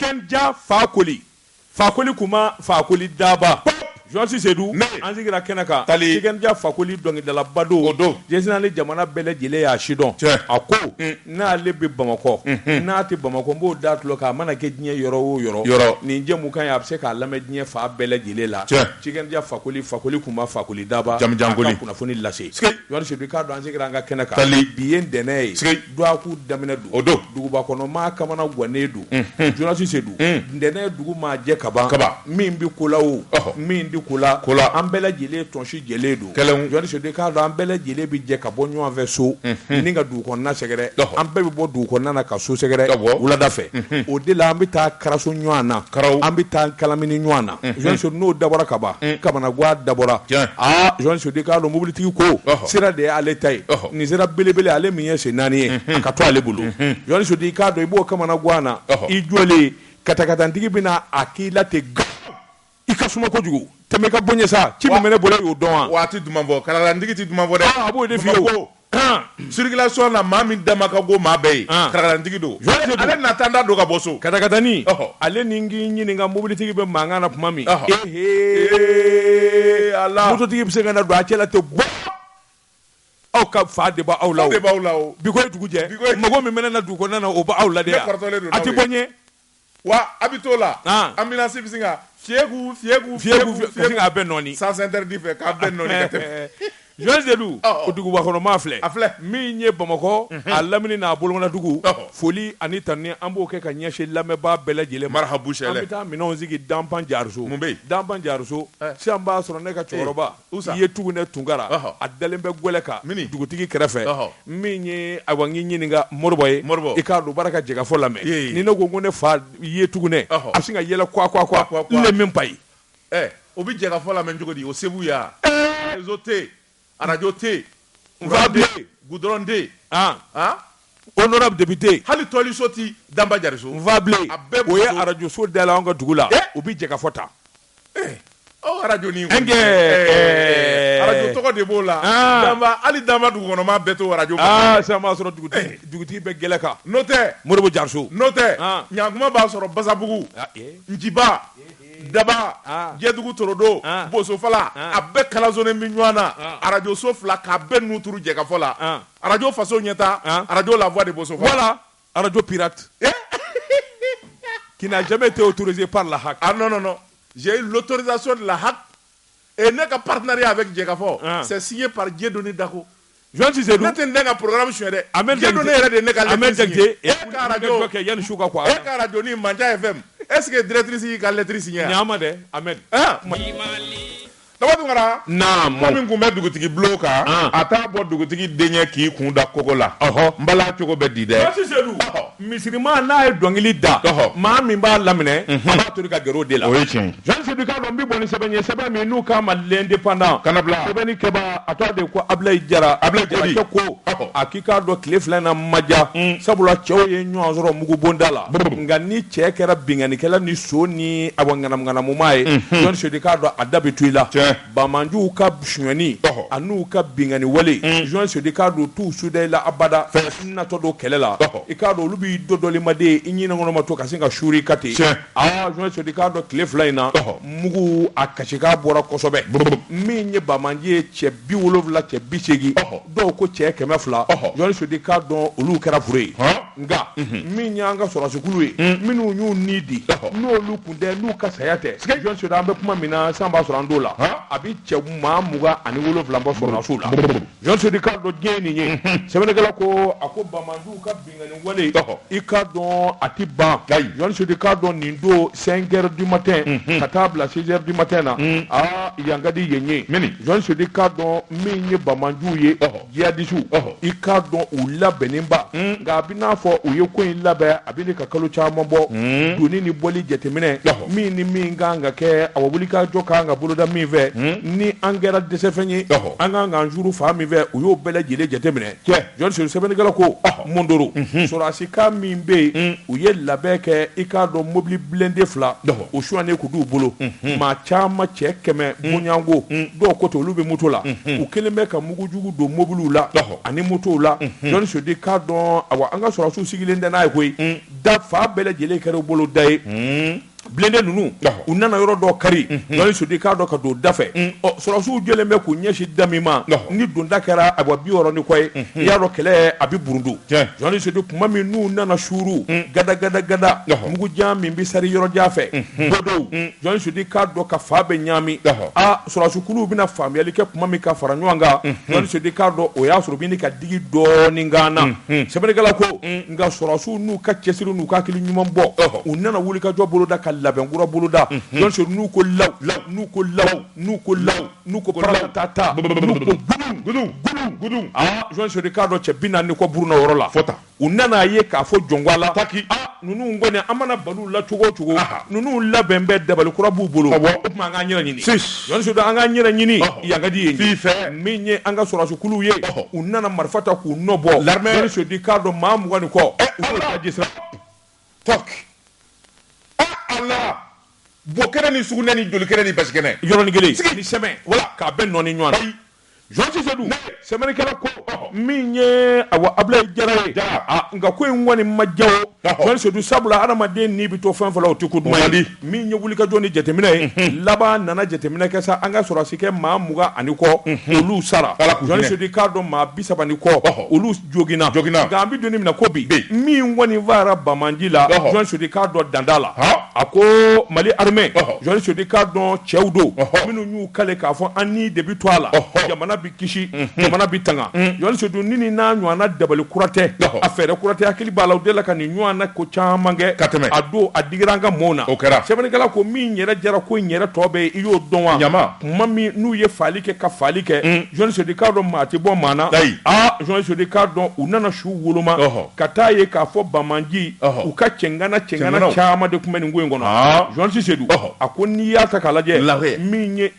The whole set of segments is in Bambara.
Cikendia Fakoli kuma Fakoli daba Jonsi Seydou an sigira kɛnɛ kan Cikendia Fakoli dɔnkilidala bado jesinali jamana bɛɛ lajɛlen y'a sidɔn a ko n'ale bɛ Bamakɔ n'a tɛ Bamakɔ n b'o da tulo kan a mana kɛ diɲɛ yɔrɔ o yɔrɔ nin jɛmu kan a bɛ se k'a lamɛn diɲɛ fa bɛɛ lajɛlen la Cikendia Fakoli kuma Fakoli daba a ka kunnafoni lase Jonsi Seydou k'a dɔn an sigira an ka kɛnɛ kan bi ye ntɛnɛn ye duwaku daminɛ don duguba kɔnɔ maa kamana gannen don Jonsi Seydou ntɛnɛn dugu maa jɛ ka ban min bɛ ko la o min di kola an bɛɛ lajɛlen tɔnsi jɛlen don Jonsi Seydou k'a dɔn an bɛɛ lajɛlen bɛ jɛ ka bɔ ɲɔgɔn fɛ so ni ka dugu kɔnɔna sɛgɛrɛ an bɛɛ bɛ bɔ dugu kɔnɔna na ka so sɛgɛrɛ wulada fɛ o de la an bɛ taa karaso ɲɔgɔn na an bɛ taa kalamini ɲɔgɔn na Jonsi Seydou n'o dabɔra ka ban kamanagan dabɔra Jonsi Seydou k'a dɔn mobilitigi ko sira de ye ale ta ye nin sira belebele ale min ye sen 4 ye a ka to ale bolo Jonsi Seydou k'a dɔn i b'o kamanagan na i jɔlen katakatantigi bɛna a k'i la ten i ka suma kojugu tɛmɛ ka bonɲɛ sa ci min bɛ ne bolo y'o dɔn wa waati duman fɔ kalalandigi ti duman fɔ dɛ a b'o de f'i ye circulation na maa min dama ka go maa bɛɛ ye kalalandigi don ale natanda don ka bɔ so katakatani ale ni k'i ɲininka mobilitigi bɛ mankan na tuma min ala mototigi bɛ se ka na don a cɛla ten bɔ aw ka fa de b'aw la o bi ko ye dugu jɛ mago min bɛ ne na dugu kɔnɔna na o b'aw la de a ti bɔ ɲɛ wa a bɛ t'o la ambulance bɛ se ka fiyegu a bɛ nɔɔni sans interdit fɛ k'a bɛ nɔɔni ka tɛmɛ Jonsi Seydou o duguba kɔnɔ maa filɛ min ye Bamakɔ a lamini n'a bolokɔnɔ dugu foli ani tani an b'o kɛ ka ɲɛsin lamɛnbaa bɛɛ lajɛlen ma an bɛ taa minɛnw sigi Danpan Jariso sisan b'a sɔrɔ ne ka cɛkɔrɔba i ye Tugunɛ Tunkara a dalen bɛ gwɛlɛ kan dugutigi kɛrɛfɛ min ye awa n k'i ɲininka Moribo ye i k'a dɔn baara ka jɛgɛfɔ lamɛn ni ne ko ne fa i ye Tugunɛ a bɛ sin ka yɛlɛ kwa n le min pa ye o bɛ jɛgɛfɔ lamɛn cogo di o se b'u ye réseau tɛ radio tɛ nfa goudron tɛ honorable député hali tɔliso ti Danpan Jariso nfa bilen o ye radio so da la an ka dugu la o bɛ jɛgɛfɔ ta radio ni radio tɔgɔ de b'o la hali Danpan dugu kɔnɔ maa bɛɛ to radio sisan b'a sɔrɔ dugutigi bɛ gɛlɛ kan n'o tɛ Moribo Jariso n'o tɛ ɲankuma b'a sɔrɔ Basabugu Njiba Daba Jɛdugu Torodo Bosofala a bɛɛ kalansonnen bɛ ɲɔgɔn na radio so 2 k'a bɛɛ nu turu jɛgɛfɔ la radio faso ɲɛta radio La Voix de Bosofala voilà radio pirate qui n'a jamais été autorisé par la HAC non j'ai eu l'autorisation de la HAC et notre partenariat avec Jɛgɛfɔ c'est signé par Dieudonné Dako Jonsi Seydou ne tɛ n ka programme suɲɛ dɛ Dieudonné yɛrɛ de ne ka lettre signé e ka radio kɛ yanni su ka quoi e ka radio ni Mandiya FM est-ce que directrice y'i ka lettre signé ɲaama dɛ Ahmed Tabatungara min kun bɛ dugutigi bulon kan a t'a bɔ dugutigi denkɛ k'i kun da kogo la n bala cogo bɛ di dɛ Jonsi Seydou misirima n'a ye dɔnkili da maa min b'a laminɛ a b'a to ka gɛrɛ o de la o ye tiɲɛ Jonsi Seydou k'a dɔn n bɛ bɔ ni sɛbɛn ye sɛbɛn min n'u k'a ma l'indépendant kana bila sɛbɛnni kɛba a tɔgɔ de ko Abilaye Jara kɛ ko a k'i k'a dɔn tile 2 na ma ja sabula cɛw ye ɲɔgɔn sɔrɔ mugubonda la nka ni cɛ kɛra bingannikɛla ni so ni awɔ ŋanamuŋanamumaa ye Jonsi Seydou k'a dɔn a da bɛ to i la Bamanjuw ka suɲɛni a n'u ka bingani wale Jonsi Seydou k'a dɔn t'u suda i la abada natɔ don kɛlɛ la i k'a dɔn olu b'i dɔdɔlimaden i ɲinɛ kɔnɔ ma to ka sin ka suuri ka ten Jonsi Seydou k'a dɔn tile 2 in na mugu a kasika bɔra kosɛbɛ min ye Bamanji ye cɛ 70 cɛ 80 dɔw ko cɛ 100 Jonsi Seydou k'a dɔn olu kɛra fure ye nka min y'an ka sɔrɔsikulu ye minnu y'u ni di n'olu kun tɛ n'u ka saya tɛ Jonsi Seydou an bɛ kuma min na san b'a sɔrɔ an t'o la a bɛ cɛ maa 27 bɔ sɔrɔnasiw la Jonsi Seydou k'a dɔn diɲɛ nin ye sɛbɛnnikɛla ko a ko Bamanjuw ka bingani wale i k'a dɔn a ti ban Jonsi Seydou k'a dɔn nin don 5 heures du matin ka taa bila 6 heures du matin na yan ka di yen ye Jonsi Seydou k'a dɔn min ye Bamanjuw ye jihadisiw i k'a dɔn u labɛnnen ba nka a bɛ n'a fɔ u ye ko in labɛn a bɛ ne ka kalo caman bɔ doni ni bɔli jateminɛ min ni min kan ka kɛ a wulikajɔ kan ka boloda min fɛ ni an kɛra dɛsɛfɛn ye an kan k'an juru fa min fɛ u y'o bɛɛ lajɛlen jateminɛ Jonsi Seydou sɛbɛnnikɛla ko Mondoro sɔrɔsika min bɛ yen u ye labɛn kɛ i k'a dɔn mobili blindé 2 o suɲɛnen kun d'u bolo maa caman cɛ 100 bonyanko dɔw ko ten olu bɛ moto la u kelen bɛ ka mugujugu don mobiliw la ani motow la Jonsi Seydou k'a dɔn awa an ka sɔrɔsiw sɔrɔsiw sigilen tɛ n'a ye koyi da fa bɛɛ lajɛlen kɛra bolo da ye blende ninnu u nana yɔrɔ dɔ kari jɔnni sodi k'a dɔ ka don da fɛ sɔrɔsiw jɛlen bɛ k'u ɲɛsin da min ma ni donda kɛra a bɔ 60 ni kɔ ye i y'a dɔn kɛlɛ a bɛ burundu jɔnni sodi kuma min n'u nana suuru gada mugujan min bɛ sari yɔrɔjan fɛ bɔdɔw jɔnni sodi k'a dɔ ka fa bɛ ɲaami sɔrɔsikuluw bɛna faamuyali kɛ kuma min ka fara ɲɔgɔn kan jɔnni sodi k'a dɔn o y'a sɔrɔ bini ka digi dɔɔnin kan na sɛbɛnnikɛla ko nka sɔrɔsiw n'u ka cɛsiri n'u ka hakili ɲuman bɔ u nana wuli ka jɔ boloda ka labɛnkura boloda jɔnni sodi n'u ko law n'u ko paratata n'u ko gudun jɔnni sodi k'a dɔn cɛ 40 kɔ buruna yɔrɔ la u nana ye k'a fɔ jɔngwala ninnu kɔni an mana balu la cogo o cogo ninnu labɛn bɛɛ dabalikura b'u bolo o tuma an k'an yɛrɛ ɲini jɔnni sodi an k'an yɛrɛ ɲini yankadi ye min ye an ka sɔrɔsikuluw ye u nana marifa ta k'u nɔ bɔ jɔnni sodi k'a dɔn maa 20 ni kɔ u k'o lajisira Allah bokɛrɛ ni sugunɛ ni jolikɛrɛ ni basikɛnɛ yɔrɔnin kelen ni sɛmɛ wala k'a bɛɛ nɔɔni ɲɔgɔn na jɔnsi sedu sɛmɛnikɛla ko min ye Abulayi Jara ye nka ko in kɔni ma ja o jɔnni sedu sabula adamaden n'i bɛ to fɛn fɛn la o tɛ ko duman ye min ye wulikajɔ ni jateminɛ ye laban nana jateminɛ kɛ sa an ka sɔrɔsi kɛ maa 20 ani kɔ olu sara jɔnni sedu k'a dɔn maa 30 ni kɔ olu joginna nka an bɛ don min na ko bi min kɔni fara Bamaji la jɔnni sedu k'a dɔn danda la a ko Mali armée jɔnni sedu k'a dɔn cɛw don minnu y'u kale k'a fɔ an ni de bi to a la jamana bi kisi jamana bi tanga jɔnni sedu ni n'a ɲɔgɔnna dabali kuratɛ a fɛɛrɛ kuratɛ hakili b'a la o de la ka nin ɲɔgɔnna ko caman kɛ ka tɛmɛ a don a digira an ka mɔɔw na o kɛra sɛbɛnnikɛla ko min yɛrɛ jara ko in yɛrɛ tɔ bɛ i y'o dɔn wa kuma min n'u ye faali kɛ ka faali kɛ jɔnni sedu k'a dɔn maa tɛ bɔ maa na jɔnni sedu k'a dɔn u nana su woloma ka taa ye k'a fɔ Bamaji u ka cɛngana caman de tun bɛ nin ko in kɔnɔ jɔnni sedu a ko n'i y'a ta k'a lajɛ min ye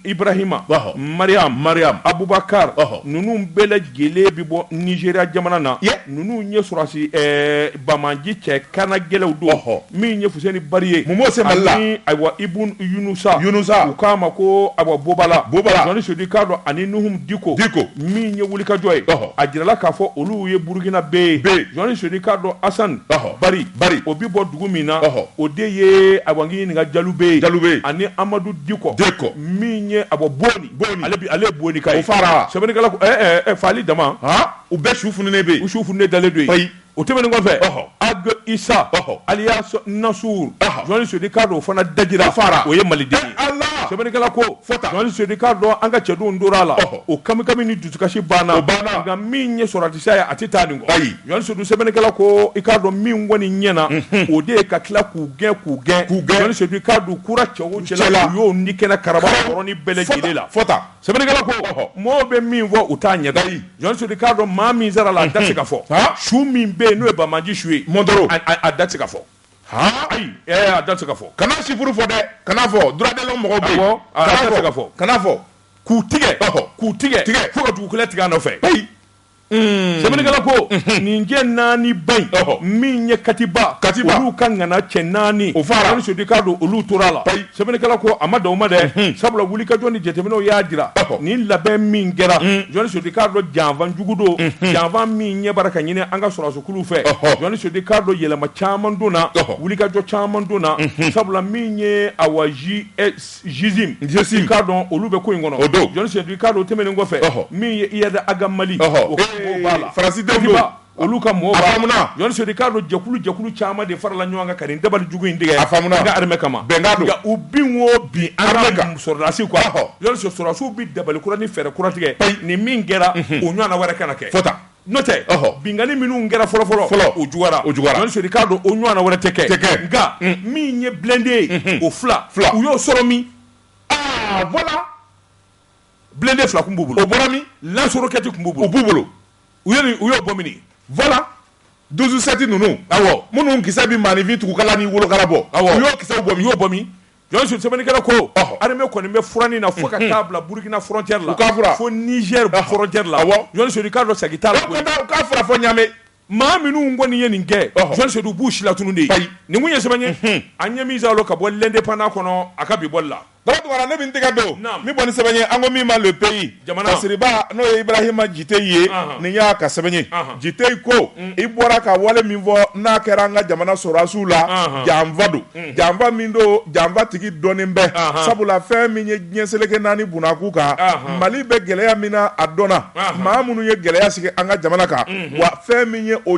Ibrahima Mariam Abubakar ninnu bɛɛ lajɛlen bɛ bɔ Nigéria jamana na ninnu ye sɔrɔsi Bamaji cɛ kana gɛlɛw don min ye Fuseni Bari ye ani ayiwa Ibn Yunusa u k'a ma ko ayiwa Bobala jɔnni sedu k'a dɔn ani Nuhum Diko min ye wulikajɔ ye a jirala k'a fɔ olu ye Burukina bɛ ye jɔnni sedu k'a dɔn Asan Bari o bɛ bɔ dugu min na o de ye ayiwa n k'i ɲininka Jalube ani Amadu Diko min ye ayiwa Boni ale ye Boni ka ye sɛbɛnnikɛla ko faali dama u bɛɛ su fununen bɛ yen u su fununen dalen don yen o tɛmɛnen kɔfɛ Ag Isa alias Nasur jɔnni sedu k'a dɔn o fana dajira o ye maliden ye sɛbɛnnikɛla ko jɔnni sedu k'a dɔn an ka cɛdenw tora la o kamikami ni dusukasi banna nka min ye sɔrɔtisa ye a tɛ taa nin kɔ jɔnni sedu sɛbɛnnikɛla ko i k'a dɔn min kɔni ɲɛna o de ye ka tila k'u gɛn jɔnni sedu k'a dɔn kura cɛ o cɛ la u y'o ni kɛnɛ karaba yɔrɔnin bɛɛ lajɛlen la sɛbɛnnikɛla ko mɔgɔw bɛ min fɔ u t'a ɲɛdɔn jɔnni sedu k'a dɔn maa min sara la a da tɛ se ka fɔ su min bɛ yen n'o ye Bamaji su ye Mondoro a da tɛ se ka fɔ ayi a da tɛ se ka fɔ kana sifuru fɔ dɛ kana fɔ duradɛlɛ mɔgɔw bɛ yen a da tɛ se ka fɔ kana fɔ k'u tigɛ fo ka dugukɛlɛ tigɛ a nɔfɛ sɛbɛnnikɛla ko nin jɛ 4 ba in min ye Katiba olu ka ŋana cɛ 4 o fara jɔnni sedu k'a dɔn olu tora la sɛbɛnnikɛla ko a ma dan o ma dɛ sabula wulikajɔ ni jateminɛw y'a jira nin labɛn min kɛra jɔnni sedu k'a dɔn janfan jugu don janfan min ɲɛ bara ka ɲini an ka sɔrɔsikuluw fɛ jɔnni sedu k'a dɔn yɛlɛma caman donna wulikajɔ caman donna sabula min ye awa jizim k'a dɔn olu bɛ ko in kɔnɔ jɔnni sedu k'a dɔn tɛmɛnen kɔfɛ min ye Iyad Agamali Faransi denw olu ka mɔgɔw b'a jɔnni sedu k'a dɔn jɛkulu caman de farala ɲɔgɔn kan ka nin dabali jugu in tigɛ n ka armée kama nka u bin o bin an ka sɔrɔdasiw quoi jɔnni sedu sɔrɔdasiw bɛ dabali kura ni fɛɛrɛ kura tigɛ ni min kɛra o ɲɔgɔnna wɛrɛ kana kɛ n'o tɛ binkani minnu kɛra fɔlɔ o jugara jɔnni sedu k'a dɔn o ɲɔgɔnna wɛrɛ tɛ kɛ nka min ye blende ye o fila u y'o sɔrɔ min voilà blende 2 tun b'u bolo o bɔra min lance-roquette tun b'u bolo u y'o bɔ mini voilà 12-7 ninnu minnu kisɛ bɛ maanifin tugukala ni wolokala bɔ u y'o kisɛw bɔ min jɔnni sedu sɛbɛnnikɛla ko armée kɔni bɛ furanin na fo ka taa bila Burkina frontière la fo Niger frontière la jɔnni sedu k'a dɔn sagi t'a la koyi u k'a fɔra fɔ ɲaamɛ maa minnu kɔni ye nin kɛ jɔnni sedu b'u si la tunu de ye nin kun ye sɛbɛn ye an ɲɛ min s'a la ka bɔ l'indépendant kɔnɔ a ka bi bɔli la Tɔgɔ ne bin tigɛ don mi bɔ ni sɛbɛn ye an ko min ma le pays Kasiriba n'o ye Ibrahima Jite ye nin y'a ka sɛbɛn ye Jite ko i bɔra ka wale min fɔ n'a kɛra an ka jamana sɔrɔdasiw la janfa don janfa min don janfa tigi dɔnnen bɛ sabula fɛn min ye diɲɛ seleke naani bunakun kan Mali bɛ gɛlɛya min na a dɔnna maa minnu ye gɛlɛya sigi an ka jamana kan wa fɛn min ye o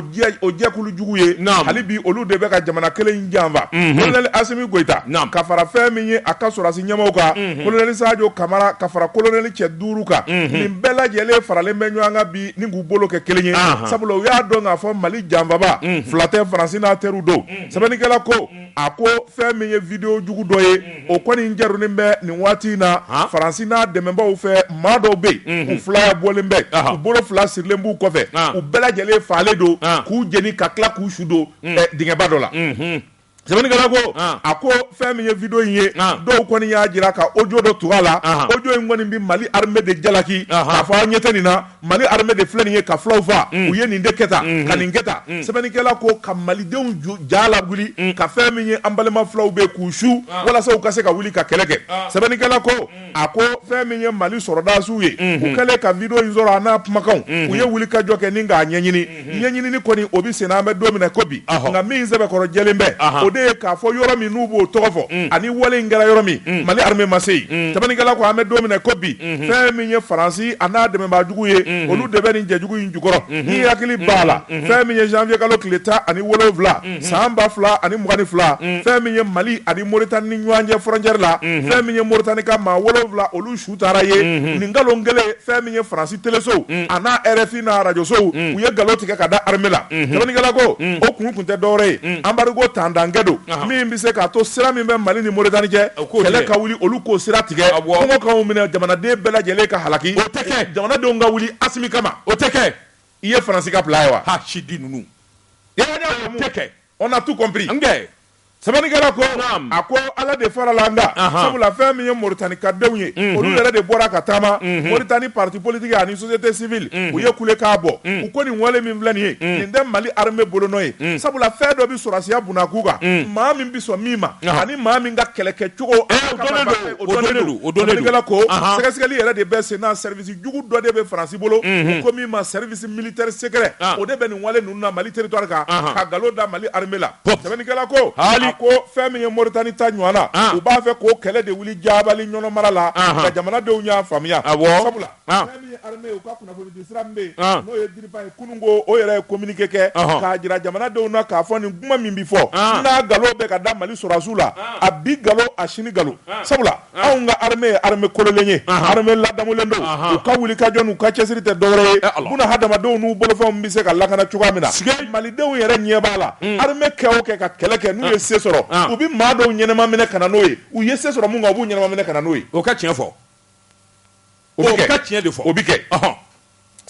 jɛkulu jugu ye hali bi olu de bɛ ka jamana kelen in janfa Colonel Asimi Goita ka fara fɛn min ye a ka sɔrɔdasi ɲɛmɔgɔw kan Colonel Sadio Kamara ka fara colonel cɛ 5 kan nin bɛɛ lajɛlen faralen bɛ ɲɔgɔn kan bi ni k'u bolo kɛ kelen ye sabula u y'a dɔn k'a fɔ Mali janfaba fila tɛ Faransi n'a teriw don sɛbɛnnikɛla ko a ko fɛn min ye vidéo jugu dɔ ye o kɔni jarunin bɛ nin waati in na Faransi n'a dɛmɛbaaw fɛ maa dɔw bɛ yen u fila bɔlen bɛ u bolo fila sirilen b'u kɔfɛ u bɛɛ lajɛlen fagalen don k'u jeni ka tila k'u su don dingɛba dɔ la sɛbɛnnikɛla ko a ko fɛn min ye vidéo in ye dɔw kɔni y'a jira ka audio dɔ tug'a la audio in kɔni bi Mali armée de jalaki k'a fɔ an ɲɛ tɛ nin na Mali armée de filɛ nin ye ka filaw fa u ye nin de kɛ tan ka nin kɛ tan sɛbɛnnikɛla ko ka malidenw ja lawuli ka fɛn min ye an balima filaw bɛ k'u su walasa u ka se ka wuli ka kɛlɛ kɛ sɛbɛnnikɛla ko a ko fɛn min ye Mali sɔrɔdasiw ye u kɛlen ka vidéo in sɔrɔ a n'a kumakanw u ye wuli ka jɔ kɛ ni k'a ɲɛɲini kɔni o bi sen na an bɛ don min na ko bi nka min sɛbɛkɔrɔ jɛlen bɛ de ye k'a fɔ yɔrɔ min n'u b'o tɔgɔ fɔ ani wale in kɛra yɔrɔ min Mali armée ma se yen sɛbɛnnikɛla ko an bɛ don min na ko bi fɛn min ye Faransi a n'a dɛmɛbaajugu ye olu de bɛ nin jɛjugu in jukɔrɔ ni hakili b'a la fɛn min ye janvier kalo tile 17 san 2022 fɛn min ye Mali ani Mauritanie ni ɲɔgɔn cɛ frontière la fɛn min ye Mauritanie ka maa 7 olu su taara ye nin nkalon kelen fɛn min ye Faransi teleso a n'a RFI n'a radio sow u ye nkalon tigɛ ka da armée la sɛbɛnnikɛla ko o kun tɛ dɔwɛrɛ ye embargo tandankɛ don min bɛ se k'a to sira min bɛ Mali ni Mauritanie cɛ kɛlɛ ka wuli olu k'o sira tigɛ kɔngɔkanw minɛ jamanaden bɛɛ lajɛlen ka halaki o tɛ kɛ jamanadenw ka wuli Asimi kama o tɛ kɛ i ye Faransi ka bila ye wa ha sidi ninnu o tɛ kɛ on a tout compris sɛbɛnnikɛla ko a ko ala de farala an kan sabula fɛn min ye Mauritanie ka denw ye olu yɛrɛ de bɔra ka taama Mauritanie parti politique ani société civile u ye kule k'a bɔ u ko nin wale min filɛ nin ye nin tɛ Mali armée bolo nɔ ye sabula fɛn dɔ bi sɔrɔsiya bunakun kan maa min bi sɔn min ma ani maa min ka kɛlɛkɛ cogo o dɔnnen don ko sɛgɛsɛgɛli yɛrɛ de bɛ sen na service jugu dɔ de bɛ Faransi bolo u ko min ma service militaire secret o de bɛ nin wale ninnu na Mali territoire kan ka nkalon da Mali armée la sɛbɛnnikɛla ko ko fɛn min ye Mauritanie ta ɲɔgɔn na u b'a fɛ k'o kɛlɛ de wuli jaabali ɲɔnɔ mara la ka jamanadenw y'a faamuya sabula fɛn min ye armée u ka kunnafoni di sira min bɛ yen n'o ye diriba ye kununko o yɛrɛ ye communiqué kɛ k'a jira jamanadenw na k'a fɔ nin kuma min bi fɔ n'a nkalon bɛ ka da Mali sɔrɔdasiw la a bi nkalon a sini nkalon sabula anw ka armée ye armée kololen ye armée ladamulen don u ka wuli ka jɔ n'u ka cɛsiri tɛ dɔwɛrɛ ye buna hadamadenw n'u bolofɛnw bɛ se ka lakana cogoya min na malidenw yɛrɛ ɲɛ b'a la armée kɛ o kɛ ka kɛlɛ kɛ n'u ye se sɔrɔ u bi maa dɔw ɲɛnɛma minɛ ka na n'o ye u ye se sɔrɔ mun kan u b'u ɲɛnɛma minɛ ka na n'o ye o ka tiɲɛ fɔ o bi ka tiɲɛ de fɔ o bi kɛ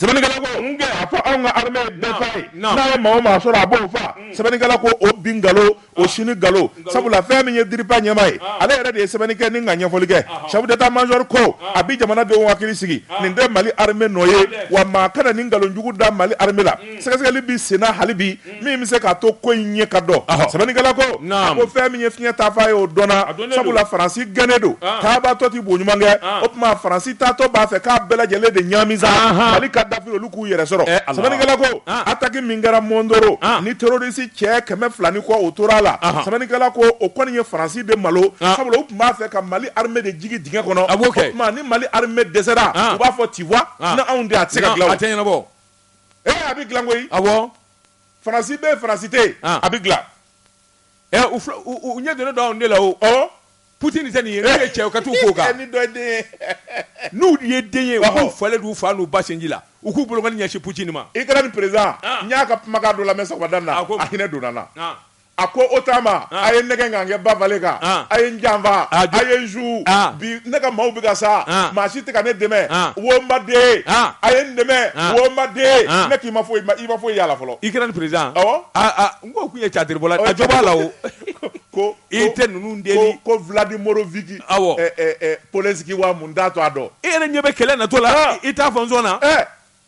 sɛbɛnnikɛla ko a fɔ anw ka armée bɛɛ fa ye n'a ye maa o maa sɔrɔ a b'o fa sɛbɛnnikɛla ko o bi nkalon o sini nkalon sabula fɛn min ye diriba ɲɛma ye ale yɛrɛ de ye sɛbɛnni kɛ ni ka ɲɛfɔli kɛ chef d'état-major ko a bi jamanadenw hakili sigi nin tɛ Mali armée nɔ ye wa maa kana nin nkalon jugu da Mali armée la sɛgɛsɛgɛli bi sen na hali bi min bɛ se k'a to ko in ɲɛ ka dɔn sɛbɛnnikɛla ko a ko fɛn min ye fiɲɛ taa f'a ye o dɔnna sabula Faransi gɛnnen don taabatɔ ti bo ɲuman kɛ o tuma Faransi taatɔ b'a fɛ k'a bɛɛ lajɛlen de ɲaami sa Mali ka dafi olu k'u yɛrɛ sɔrɔ sɛbɛnnikɛla ko attaque min kɛra Mondoro ni terroriste cɛ 200 ni kɔ o tora la sɛbɛnnikɛla ko o kɔni ye Faransi de malo sabula u tun b'a fɛ ka Mali armée de jigi dingɛ kɔnɔ o tuma ni Mali armée dɛsɛra u b'a fɔ tu vois na anw de a tɛ se ka dilan a tɛ ɲɛnabɔ a bɛ dilan koyi Faransi bɛ Faransi tɛ yen a bɛ dilan u ɲɛ donnen don anw de la o Poutine tɛ nin ye n'u ye cɛ ka t'u k'o kan n'u ye den ye u k'u falen d'u fa n'u ba sinji la u k'u bolokɔni ɲɛsin Poutine ma i kɛra ni président n y'a ka kumakan dɔ lamɛn sɔgɔmada in na a hinɛ donna n na a ko o taama a ye nɛgɛ k'an kɛ ba falen kan a ye n janfa a ye n su bi ne ka maaw bɛ ka sa maa si tɛ ka ne dɛmɛ wo n ma den a ye n dɛmɛ wo n ma den ne k'i ma foyi i ma foyi y'a la fɔlɔ i kɛra ni président n ko kun ye cadre bɔla a jɔ b'a la o ko i tɛ ninnu deli ko Vladimir Viki Polensky wa mun t'a to a dɔn e yɛrɛ ɲɛ bɛ kɛlɛ natɔ la i t'a fɔ n sɔn na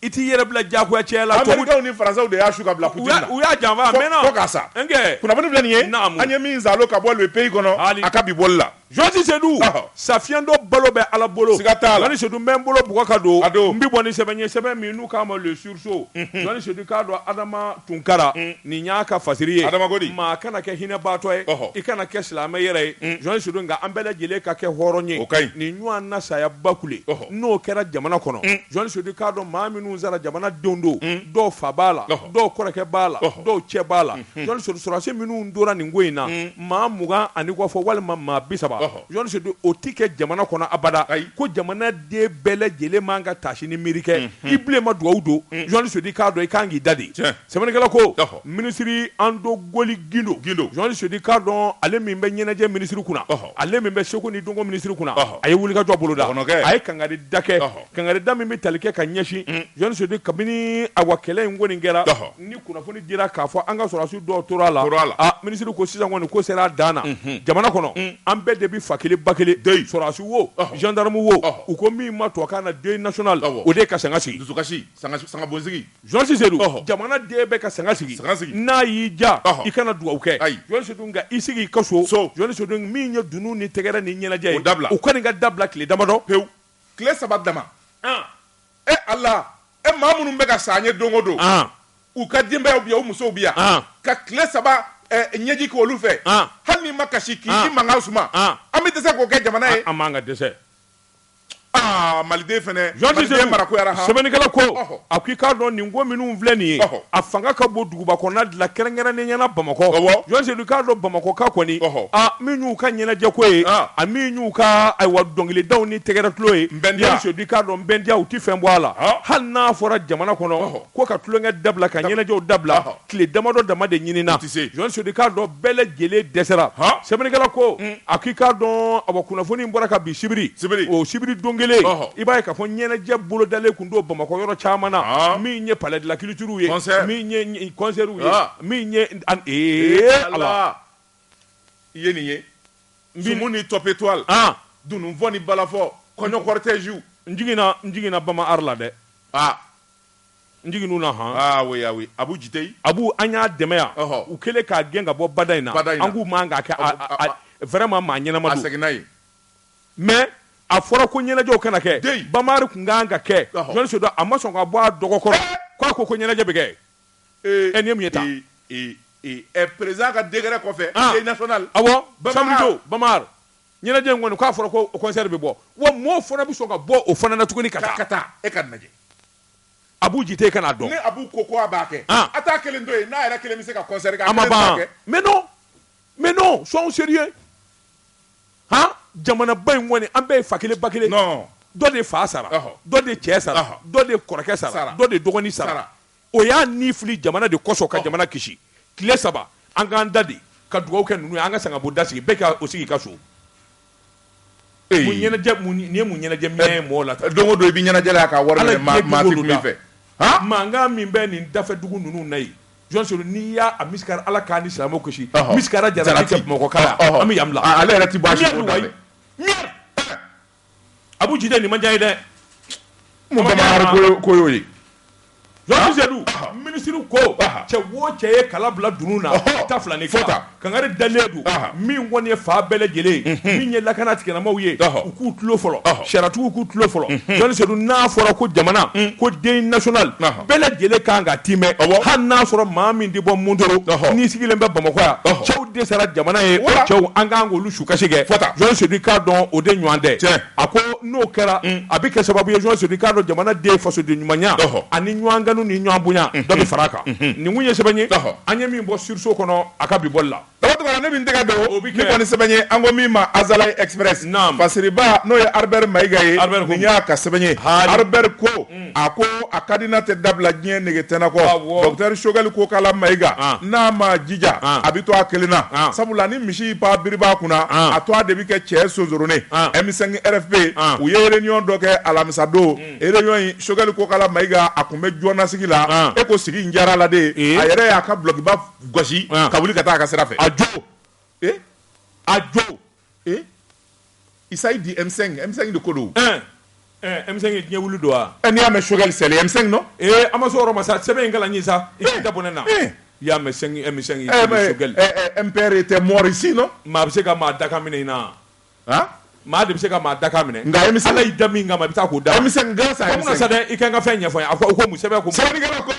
i t'i yɛrɛ bila jagoya cɛ la Américains ni Français de y'a su ka bila Poutine la u y'a janfa mais non fo ka sa kunnafoni filɛ nin ye an ye min zalo ka bɔ le pays kɔnɔ a ka bi bɔli la Josi Sedou Safiando balo be ala bolo Josi Sedou men bolo buka kado mbi boni sebenye seben mi nu kama le sursaut Josi Sedou kado Adama Tunkara ni nyaka fasiriye ma kana ke hina bato e ikana ke silama yere Josi Sedou nga ambele jele ka ke horonye ni nyua na saya bakule no kera jamana kono Josi Sedou kado ma minu zara jamana dondo do fabala do koreke bala do che bala Josi Sedou sorase minu ndora ni ngoina ma muga ani ko fo wal ma bisaba Josi Sedou otike jamana kono abada ko jamana de bele jele manga tashi ni mirike ible ma duawdo Josi Sedou kado e kangi dadi semenekala ko ministry ando goli gindo Josi Sedou kado ale min be nyenaje ministry kuna ale min be soko ni dongo ministry kuna ayi wuli ka jo bolo da ayi kangari dake kangari da min be talike ka nyeshi Josi Sedou kabini awakele ngoni ngera ni kuna foni dira ka fo anga sorasu do torala ministry ko sisan ngoni ko sera dana jamana kono ambe de bi fakele bakele sorasu wo gendarme wo u ko mi ma to kana de national o de ka sangasi sanga bonzigi Josi Sedou jamana de be ka sangasi na yija ikana duwa uke Josi Sedou nga isigi kaso Josi Sedou mi nya dunu ni tegera ni nyena jay u ko ni ga dabla kle damado pew kle sabat dama Allah mamunu be ka sanye dongodo u ka dimbe obiya u muso obiya ka kle saba nyeji ko lu fe hani makashi ki manga usuma ami dese ko ke jamana e amanga dese malide fene Josi Sedou marako yara ha sebenikala ko akika don ni ngo minu vleni afanga ka bo duguba ko na la kerengera ne nyana Bamako Josi Sedou ka do Bamako ka koni minyu ka nyana je ko e minyu ka ay wa dongile daw ni tegera tloe Josi Sedou ka do mbendia uti fembo ala hal na fora jamana kono ko ka tlo nga dabla ka nyana je dabla kle damado damade nyinina Josi Sedou ka do bele jele desera sebenikala ko akika don abakuna foni mbora ka bi sibiri o sibiri dongile ibaye ka fo nyene je bolo dale kundo Bamako yoro chamana mi nye palais de la culture ye mi nye concert ye mi nye Allah yeniye sumuni top étoile dunu voni balafo konyo cortège njigina Bama Arla de njiginu na oui Abu Jitei Abu anya demeya u kele ka genga bo badaina angu manga ka vraiment ma nyena madu mais a fɔra ko ɲɛnajɛw kana kɛ Bamari kun kan ka kɛ Josi Sedou a ma sɔn ka bɔ a dɔgɔkɔrɔ ko ko ɲɛnajɛ bɛ kɛ ni ye mun ye ta président ka décret kɔfɛ national awɔ Samito Bamar ɲɛnajɛ in kɔni k'a fɔra ko concert bɛ bɔ wa mɔɔw fana bɛ sɔn ka bɔ o fana na tuguni ka taa e ka lajɛ Abu Jite kana dɔn ni Abu ko a b'a kɛ a t'a kelen to ye n'a yɛrɛ kelen bɛ se ka concert kɛ a ma ban mais non soyons sérieux jamana ba in kɔni an bɛɛ ye fakele bakele dɔ de fa sara dɔ de cɛ sara dɔ de kɔrɔkɛ sara dɔ de dɔgɔnin sara o y'a ni fili jamana de kɔsɔn ka jamana kisi tile 3 an k'an da de ka dugawu kɛ ninnu ye an ka sanga bo da sigi bɛɛ ka o sigi ka so mun ɲɛnajɛ ni ye mun ɲɛnajɛ minɛ mɔgɔ la don o don i bɛ ɲɛnajɛ la k'a wari minɛ maa tɛ kuma i fɛ mankan min bɛ nin dafɛ dugu ninnu na ye Josi Sedou n'i y'a misikara Ala k'a ni silamɛw kisi misikara Jarati kɛ Bamakɔ ka an bɛ yamla ale yɛrɛ ti bɔ a si o da fɛ Abu Jite nin man diya ye dɛ mun Bamari ko y'o ye Josi Sedou ministre ko cɛ wo cɛ ye kala bila dunun na ta filani kɛ kangari dalen don min kɔni ye fa bɛɛ lajɛlen min ye lakana tigɛlamaw ye u k'u tulo fɔlɔ sariyatigiw k'u tulo fɔlɔ Josi Sedou n'a fɔra ko jamana ko den national bɛɛ lajɛlen kan ka timɛ hali n'a sɔrɔ maa min tɛ bɔ Mundoro n'i sigilen bɛ Bamako yan cɛw dɛsɛra jamana ye cɛw an k'an k'olu sukasi kɛ Josi Sedou k'a dɔn o de ɲɔgɔn tɛ a ko n'o kɛra a bɛ kɛ sababu ye Josi Sedou k'a dɔn jamana den fasoden ɲumanya ani ɲɔgɔn ganu ni ɲɔgɔn bonya dɔ bɛ fara a kan nin kun ye sɛbɛn ye an ye min bɔ sursaut kɔnɔ a ka bi bɔli la tɔgɔ ne bɛ n tɛgɛ dɔn ni kɔni sɛbɛn ye an ko min ma Azalaï Express fasiriba n'o ye Albert Mayiga ye nin y'a ka sɛbɛn ye Albert ko a ko a kadina tɛ dabila diɲɛ nege tɛnɛ kɔ docteur Choguel ko k'ala Mayiga n'a ma jija a bɛ to a kelen na sabula ni misi pa biriba kunna a to a de bɛ kɛ cɛ sonsoronnen M5 RFP u ye réunion dɔ kɛ alamisa don réunion in Choguel ko k'ala Mayiga a kun bɛ jɔnnasigi la e ko sigi in diyara la de a yɛrɛ y'a ka blokiba gosi ka wuli ka taa a ka sira fɛ a jo Isayi di M5 de ko don M5 ye diɲɛ wuli don wa n'i y'a mɛn Choguel sɛlɛ M5 non an ma se o yɔrɔ ma sa sɛbɛn in kalan ɲi sa i tɛ dabɔ ne na i y'a mɛn M5 Choguel MPR était mort ici non maa bɛ se ka maa dakan minɛ in na maa de bɛ se ka maa dakan minɛ nka émission ala y'i da min kama i bɛ taa k'o da émission gansan émission sa dɛ i ka n ka fɛn ɲɛfɔ n ye a ko mun sɛbɛn ko sabalikɛla ko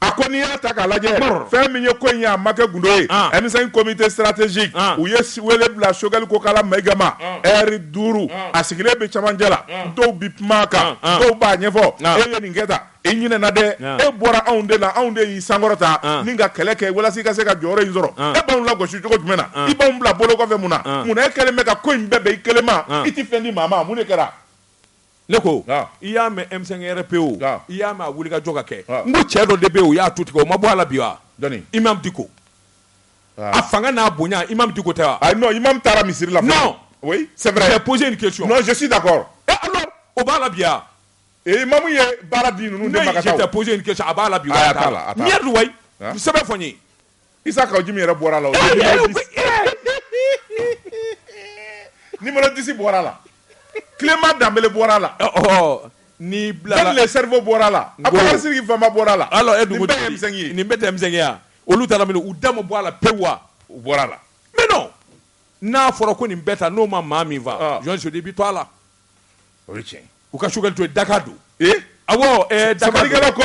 a ko n'i y'a ta k'a lajɛ fɛn min ye ko in ye a ma kɛ gundo ye émission comité stratégique u ye wele bila Choguel Kokala Mayiga ma heure 5 a sigilen bɛ cɛmancɛ la dɔw bi kuma a kan dɔw b'a ɲɛfɔ e ye nin kɛ tan e ɲinɛna dɛ e bɔra anw de la anw de y'i sankɔrɔta ni ka kɛlɛ kɛ walasa i ka se ka jɔyɔrɔ in sɔrɔ e b'anw lagosi cogo jumɛn na i b'anw bila bolo kɔfɛ mun na mun na e kɛlen bɛ ka ko in bɛɛ bɛn i kelen ma i tɛ fɛn di maa ma mun de kɛra ne ko i y'a mɛn M5 RP o i y'a mɛn a wuli ka jɔ ka kɛ n ko cɛ dɔ de bɛ yen o y'a tu tigɛ o ma bɔ a la bi wa Imam Dicko a fanga n'a bonya Imam Dicko tɛ wa non Imam taara misiri la non oui c'est vrai j'ai posé une question non je suis d'accord alors o b'a la bi wa Imam ye baara di ninnu de ma ka taa je t'ai posé une question a b'a la bi wa a t'a la merde wayi sɛbɛn fɔ n ye Isaka Ojimi yɛrɛ bɔra la o numéro 10 bɔra la Clément Dambélé bɔra la ni bila les cerveaux bɔra la Abubakar Sidiki Fama bɔra la alors e dugu nin bɛɛ tɛ M5 ya olu taara min u da ma bɔ a la pewu wa u bɔra la mais non n'a fɔra ko nin bɛɛ ta n'o ma maa min fa Jean Sodi bi to a la o ye tiɲɛ u ka Choguel to ye Daka don awɔ sabalikɛla ko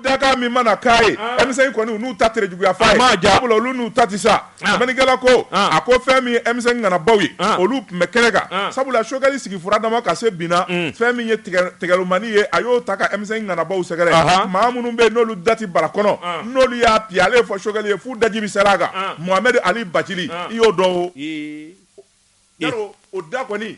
Daka min mana k'a ye M5 kɔni n'u ta tere juguya f'a ye sabula olu n'u ta ti sa sabalikɛla ko a ko fɛn min ye M5 ŋanabaw ye olu tun bɛ kɛnɛ kan sabula Choguel sigi fura dama ka se binna fɛn min ye tigɛlumani ye a y'o ta ka M5 ŋanabaw sɛgɛrɛ maa minnu bɛ yen n'olu dati bara kɔnɔ n'olu y'a piye ale fɔ Choguel ye f'u daji bi sera a kan Mohamed Ali Bacili i y'o dɔn o yarɔ o da kɔni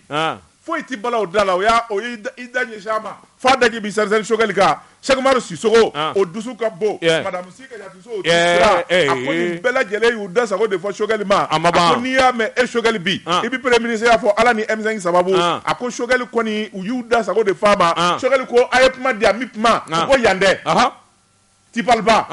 foyi ti bala o da la o y'i da ɲɛsin a ma f'a daji bi sɛrisɛri Choguel kan Cheikh Umaru Sissogo o dusu ka bon Madame Sika Jatuso o dusu sira a ko nin bɛɛ lajɛlen y'u da sago de fɔ Choguel ma a ko n'i y'a mɛn e Choguel bi i bɛ premier ministre y'a fɔ ala ni M5 sababu a ko Choguel kɔni u y'u da sago de f'a ma Choguel ko a ye kuma di a mi kuma ko yan dɛ tu parles pas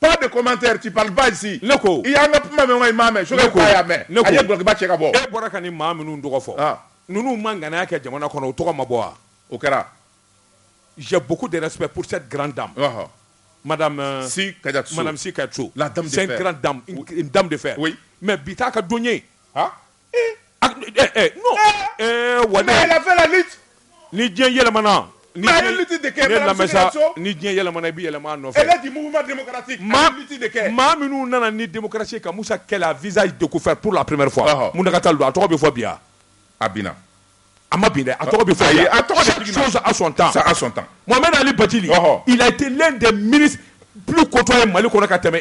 pas de commentaire tu parles pas ici ne ko i y'an ka kuma mɛn wa i m'a mɛn Choguel ko a y'a mɛn a ye dɔlɔkiba cɛ ka bɔ e bɔra ka ni maa minnu tɔgɔ fɔ ninnu ma ŋaniya kɛ jamana kɔnɔ o tɔgɔ ma bɔ wa o kɛra j'ai beaucoup de respect pour cette grande dame Madame Sika Jatuso Madame Sika Jatuso la dame de fer c'est une grande dame une dame de fer oui mais bi t'a ka don ye non mais elle a fait la lutte ni diɲɛ yɛlɛmana mais elle a lutte de kɛ Madame Sika Jatuso ni diɲɛ yɛlɛmana i bɛ yɛlɛma a nɔfɛ elle est du mouvement démocratique elle a lutte de kɛ maa minnu nana ni démocratie ka Musa Kɛlɛ a visage découvert pour la première fois mun de ka taa don a tɔgɔ bɛ fɔ bi a binna a ma bin dɛ a tɔgɔ bɛ fɔ bi chaque chose a son temps ça a son temps Mohamed Ali Bacili il a été l'un des ministres plus côtoyés Mali kɔnɔ ka tɛmɛ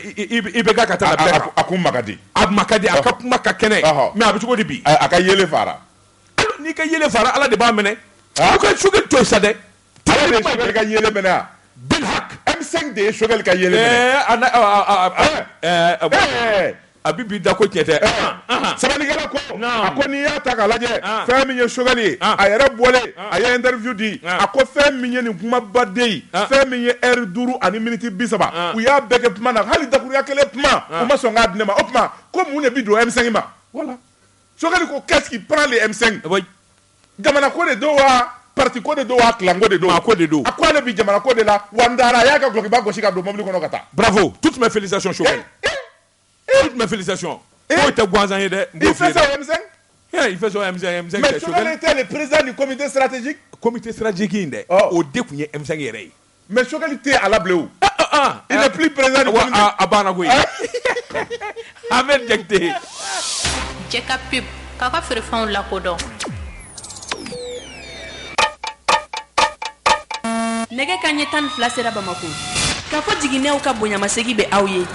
IBK ka tɛmɛ bɛɛ kan a kun ma ka di a ma ka di a ka kuma ka kɛnɛ mais a bɛ cogo di bi a ka yele fara n'i ka yele fara Ala de b'a minɛ u ka Choguel to yen sa dɛ ale de ye Choguel ka yele minɛ a Bilhak M5 de ye Choguel ka yele minɛ a bi bi da ko tiɲɛ tɛ sabalikɛla ko a ko n'i y'a ta k'a lajɛ fɛn min ye Choguel ye a yɛrɛ bɔlen a ye interview di a ko fɛn min ye nin kumabaden ye fɛn min ye heure 5 ani minute 30 u y'a bɛɛ kɛ kuma na hali dakuruya kelen kuma u ma sɔn k'a di ne ma o tuma ko mun de bi don M5 ma voilà Choguel ko qu'est-ce qui prend les M5 jamana ko de don wa parti ko de don wa clan ko de don a ko de don a ko ale bi jamana ko de la wa n dara a y'a ka gulokiba gosi ka don mobili kɔnɔ ka taa bravo toutes mes félicitations Choguel toutes mes félicitations foyi tɛ gansan ye dɛ il fait ça au M5 il fait ça au M5 mais Choguel était le président du comité stratégique in dɛ o de tun ye M5 yɛrɛ ye mais Choguel tɛ a la bilen o il n'est plus président du comité a banna koyi Ahmed Diakité jɛ ka pub k'a ka feerefɛnw lakodɔn nɛgɛ kanɲɛ 12 sera Bamako k'a fɔ jiginɛw ka bonyamasegin bɛ aw ye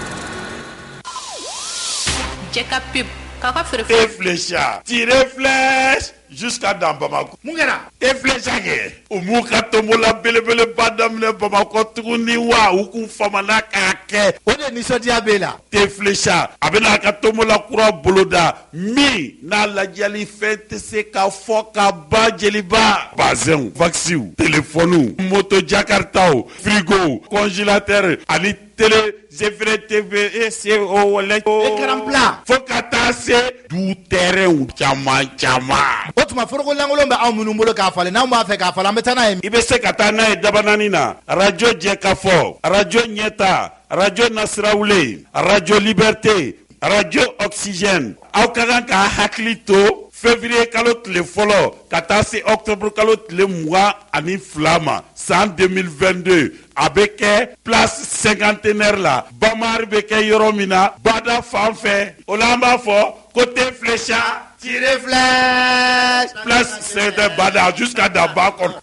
Jeka pub kaka feerefɛn Eflecha tire flèche jusqu'à dans Bamako mun kɛra Eflecha kɛ o m'u ka tombola belebeleba daminɛ Bamako tuguni wa u k'u famana k'a kɛ o de nisɔndiya b'e la Eflecha a bɛna a ka tombola kura boloda min n'a lajɛli fɛn tɛ se ka fɔ ka ban jeliba bazɛnw vaccins téléphone moto jakartaw frigo congélateur ani télé Zefre TV et CO wala écran plat fo ka taa se du terrain caman caman o tuma foroko lankolon bɛ anw minnu bolo k'a falen n'anw b'a fɛ k'a falen an bɛ taa n'a ye i bɛ se ka taa n'a ye dabanani na radio Jɛkafɔ radio Ɲɛta radio Nasirawule radio Liberté radio oxygène aw ka kan ka hakili to février kalo tile fɔlɔ ka taa se octobre kalo tile 22 ma san 2022 a bɛ kɛ place cinquantenaire la bamari bɛ kɛ yɔrɔ min na bada fan fɛ o la an b'a fɔ côté flécha Tirez flèche. place c'est bada jusqu'à daba kɔnɔ.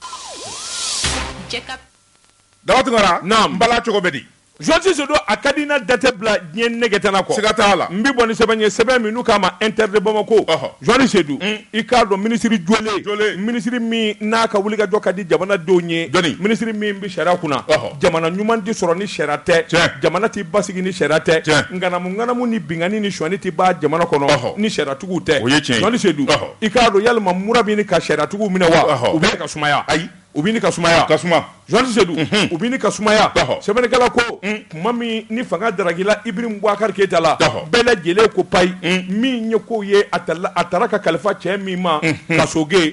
Dawatingara Naam. mbala cogo bedi Josi Sodo a ka di na date bila diɲɛ negetana kɔ. siga t'a la n bɛ bɔ ni sɛbɛn ye sɛbɛn min n'u k'a ma interdit Bamako. Johnny Seydou i k'a dɔn minisiri jɔlen minisiri min n'a ka wulikajɔ ka di jamanadenw ye minisiri min bɛ sariya kunna jamana ɲuman tɛ sɔrɔ ni sariya tɛ jamana tɛ basigi ni sariya tɛ nganamu ni bingani ni sɔnni tɛ ban jamana kɔnɔ ni sariyatigiw tɛ o ye tiɲɛ ye Johnny Seydou i k'a dɔn yalima mura bɛ ɲini ka sariyatigiw minɛ wa u bɛ ka sumaya ayi u bɛ ɲini ka sumaya Johnny Seydou u bɛ ɲini ka sumaya sɛbɛnnikɛla ko tuma min ni fanga daragila Ibrahim Boubacar Keita la bɛɛ lajɛlen ko payi min ye ko ye a taara ka kalifa cɛ min ma ka soge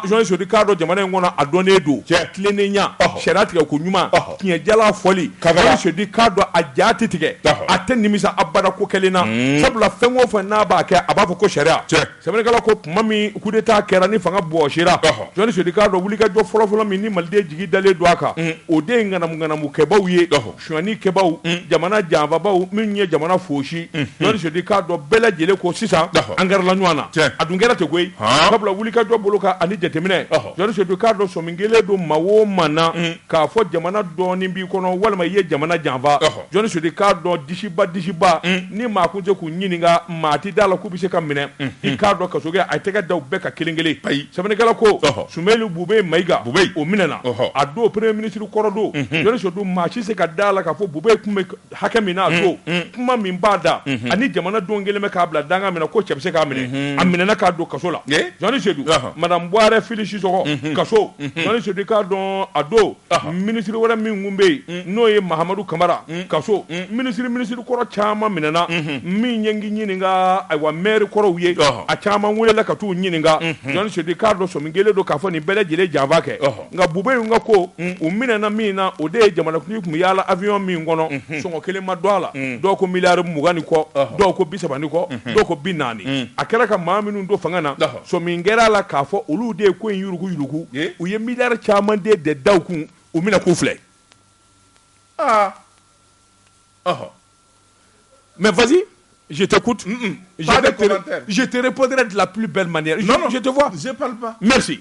Johnny Seydou k'a dɔn jamana in kɔnɔ a dɔnnen don tilennenya sariya tigɛ ko ɲuman tiɲɛjala fɔli Johnny Seydou k'a dɔn a ja tɛ tigɛ a tɛ nimisa abada ko kelen na sabula fɛn o fɛn n'a b'a kɛ a b'a fɔ ko sariya sɛbɛnnikɛla ko tuma min coup d'état kɛra ni fanga bɔsira Johnny Seydou k'a dɔn wulikajɔ fɔlɔfɔlɔ min ni maliden jigi dalen don a kan o de ye ŋanamu kɛbaw ye suɲɛni kɛbaw jamana janfabaw min ye jamana fosi Johnny Seydou k'a dɔn bɛɛ lajɛlen ko sisan an gɛrɛla ɲɔgɔn na a dun kɛra ten koyi sabula wulikajɔ bolo kan ani jateminɛ Johnny Seydou k'a dɔn sɔmin kelen don maa o maa na k'a fɔ jamana dɔɔnin b'i kɔnɔ walima i ye jamana janfa Johnny Seydou k'a dɔn disiba ni maa kun tɛ k'u ɲininka maa tɛ d'a la k'u bɛ se ka minɛ i k'a dɔn kaso kɛ a tɛgɛ da u bɛɛ ka kelen sɛbɛnnikɛla ko Sumeli Bube Mayiga o minɛna a don premier ministre kɔrɔ don Johnny Seydou maa si se ka da la k'a fɔ Bube kun bɛ hakɛ min na a don kuma min b'a da ani jamanadenw kelen bɛ k'a bila danga minɛ ko cɛ bɛ se k'a minɛ a minɛna k'a don kaso la Johnny Seydou madame Buhari Fili Sisɔkɔ kaso Johnny Seydou k'a dɔn a don ministre wɛrɛ min kun bɛ yen n'o ye Mahamadu Kamara kaso ministre kɔrɔ caman minɛna min ye n ɲininka ayiwa maire kɔrɔw ye a caman welela ka t'u ɲininka Johnny Seydou k'a dɔn sɔmin kelen don k'a fɔ nin bɛɛ lajɛlen janfa kɛ nka Bube in ka ko u minɛna min na o de ye jamanakuntigi tun bɛ yaala avion min kɔnɔ sɔngɔ kelen ma don a la dɔw ko miliyari 20 ni kɔ dɔw ko 30 ni kɔ dɔw ko 40 a kɛra ka maa minnu don fanga na sɔmin kɛra la k'a fɔ olu de ye ko in yuruku u ye miliyari caman de da u kun u minɛ k'u filɛ mais vas-y je t'écoute je te répondrai de la plus belle manière je te vois je parle pas merci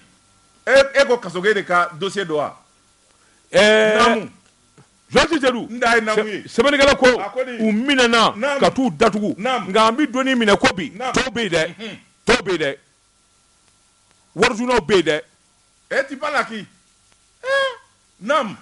e ko kasoge de ka dossier do wa namu Johnny Seydou sɛbɛnnikɛla ko u minɛna ka t'u datugu nka an bɛ donni minɛ ko bi tɔw bɛ yen dɛ warisunnaw bɛ yen dɛ e ti parles à qui nam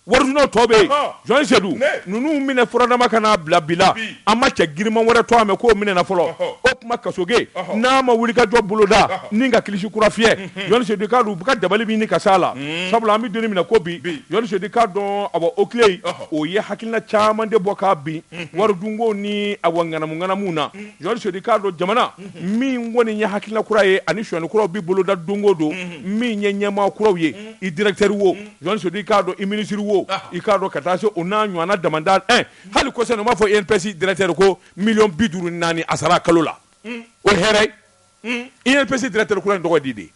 warisunnaw tɔ bɛ yen Johnny Seydou ninnu minɛ furadama ka n'a bila bi la an ma cɛ giriman wɛrɛ to a mɛn k'o minɛna fɔlɔ o tuma kasoge n'a ma wulikajɔ boloda ni ka kilisi kura fiyɛ Johnny Seydou k'a dɔn u bɛ ka dabali min ɲini ka s'a la sabula an bɛ donni minɛ ko bi Johnny Seydou k'a dɔn awɔ o tile o ye hakilina caman de bɔ k'a bin waridunko ni awɔ ŋanamu na Johnny Seydou k'a dɔn jamana min kɔni ye hakilina kura ye ani suɲɛni kuraw bɛ boloda don o don min ye ɲɛmaa kuraw ye i directeur wo Johnny Seydou k'a dɔn i ministre wo i k'a dɔn ka taa se o n'a ɲɔgɔnna damanda hali kɔsɛbɛ u b'a fɔ INPS directeur ko 54 a sara kalo la o ye hɛrɛ ye INPS directeur kura in tɔgɔ di de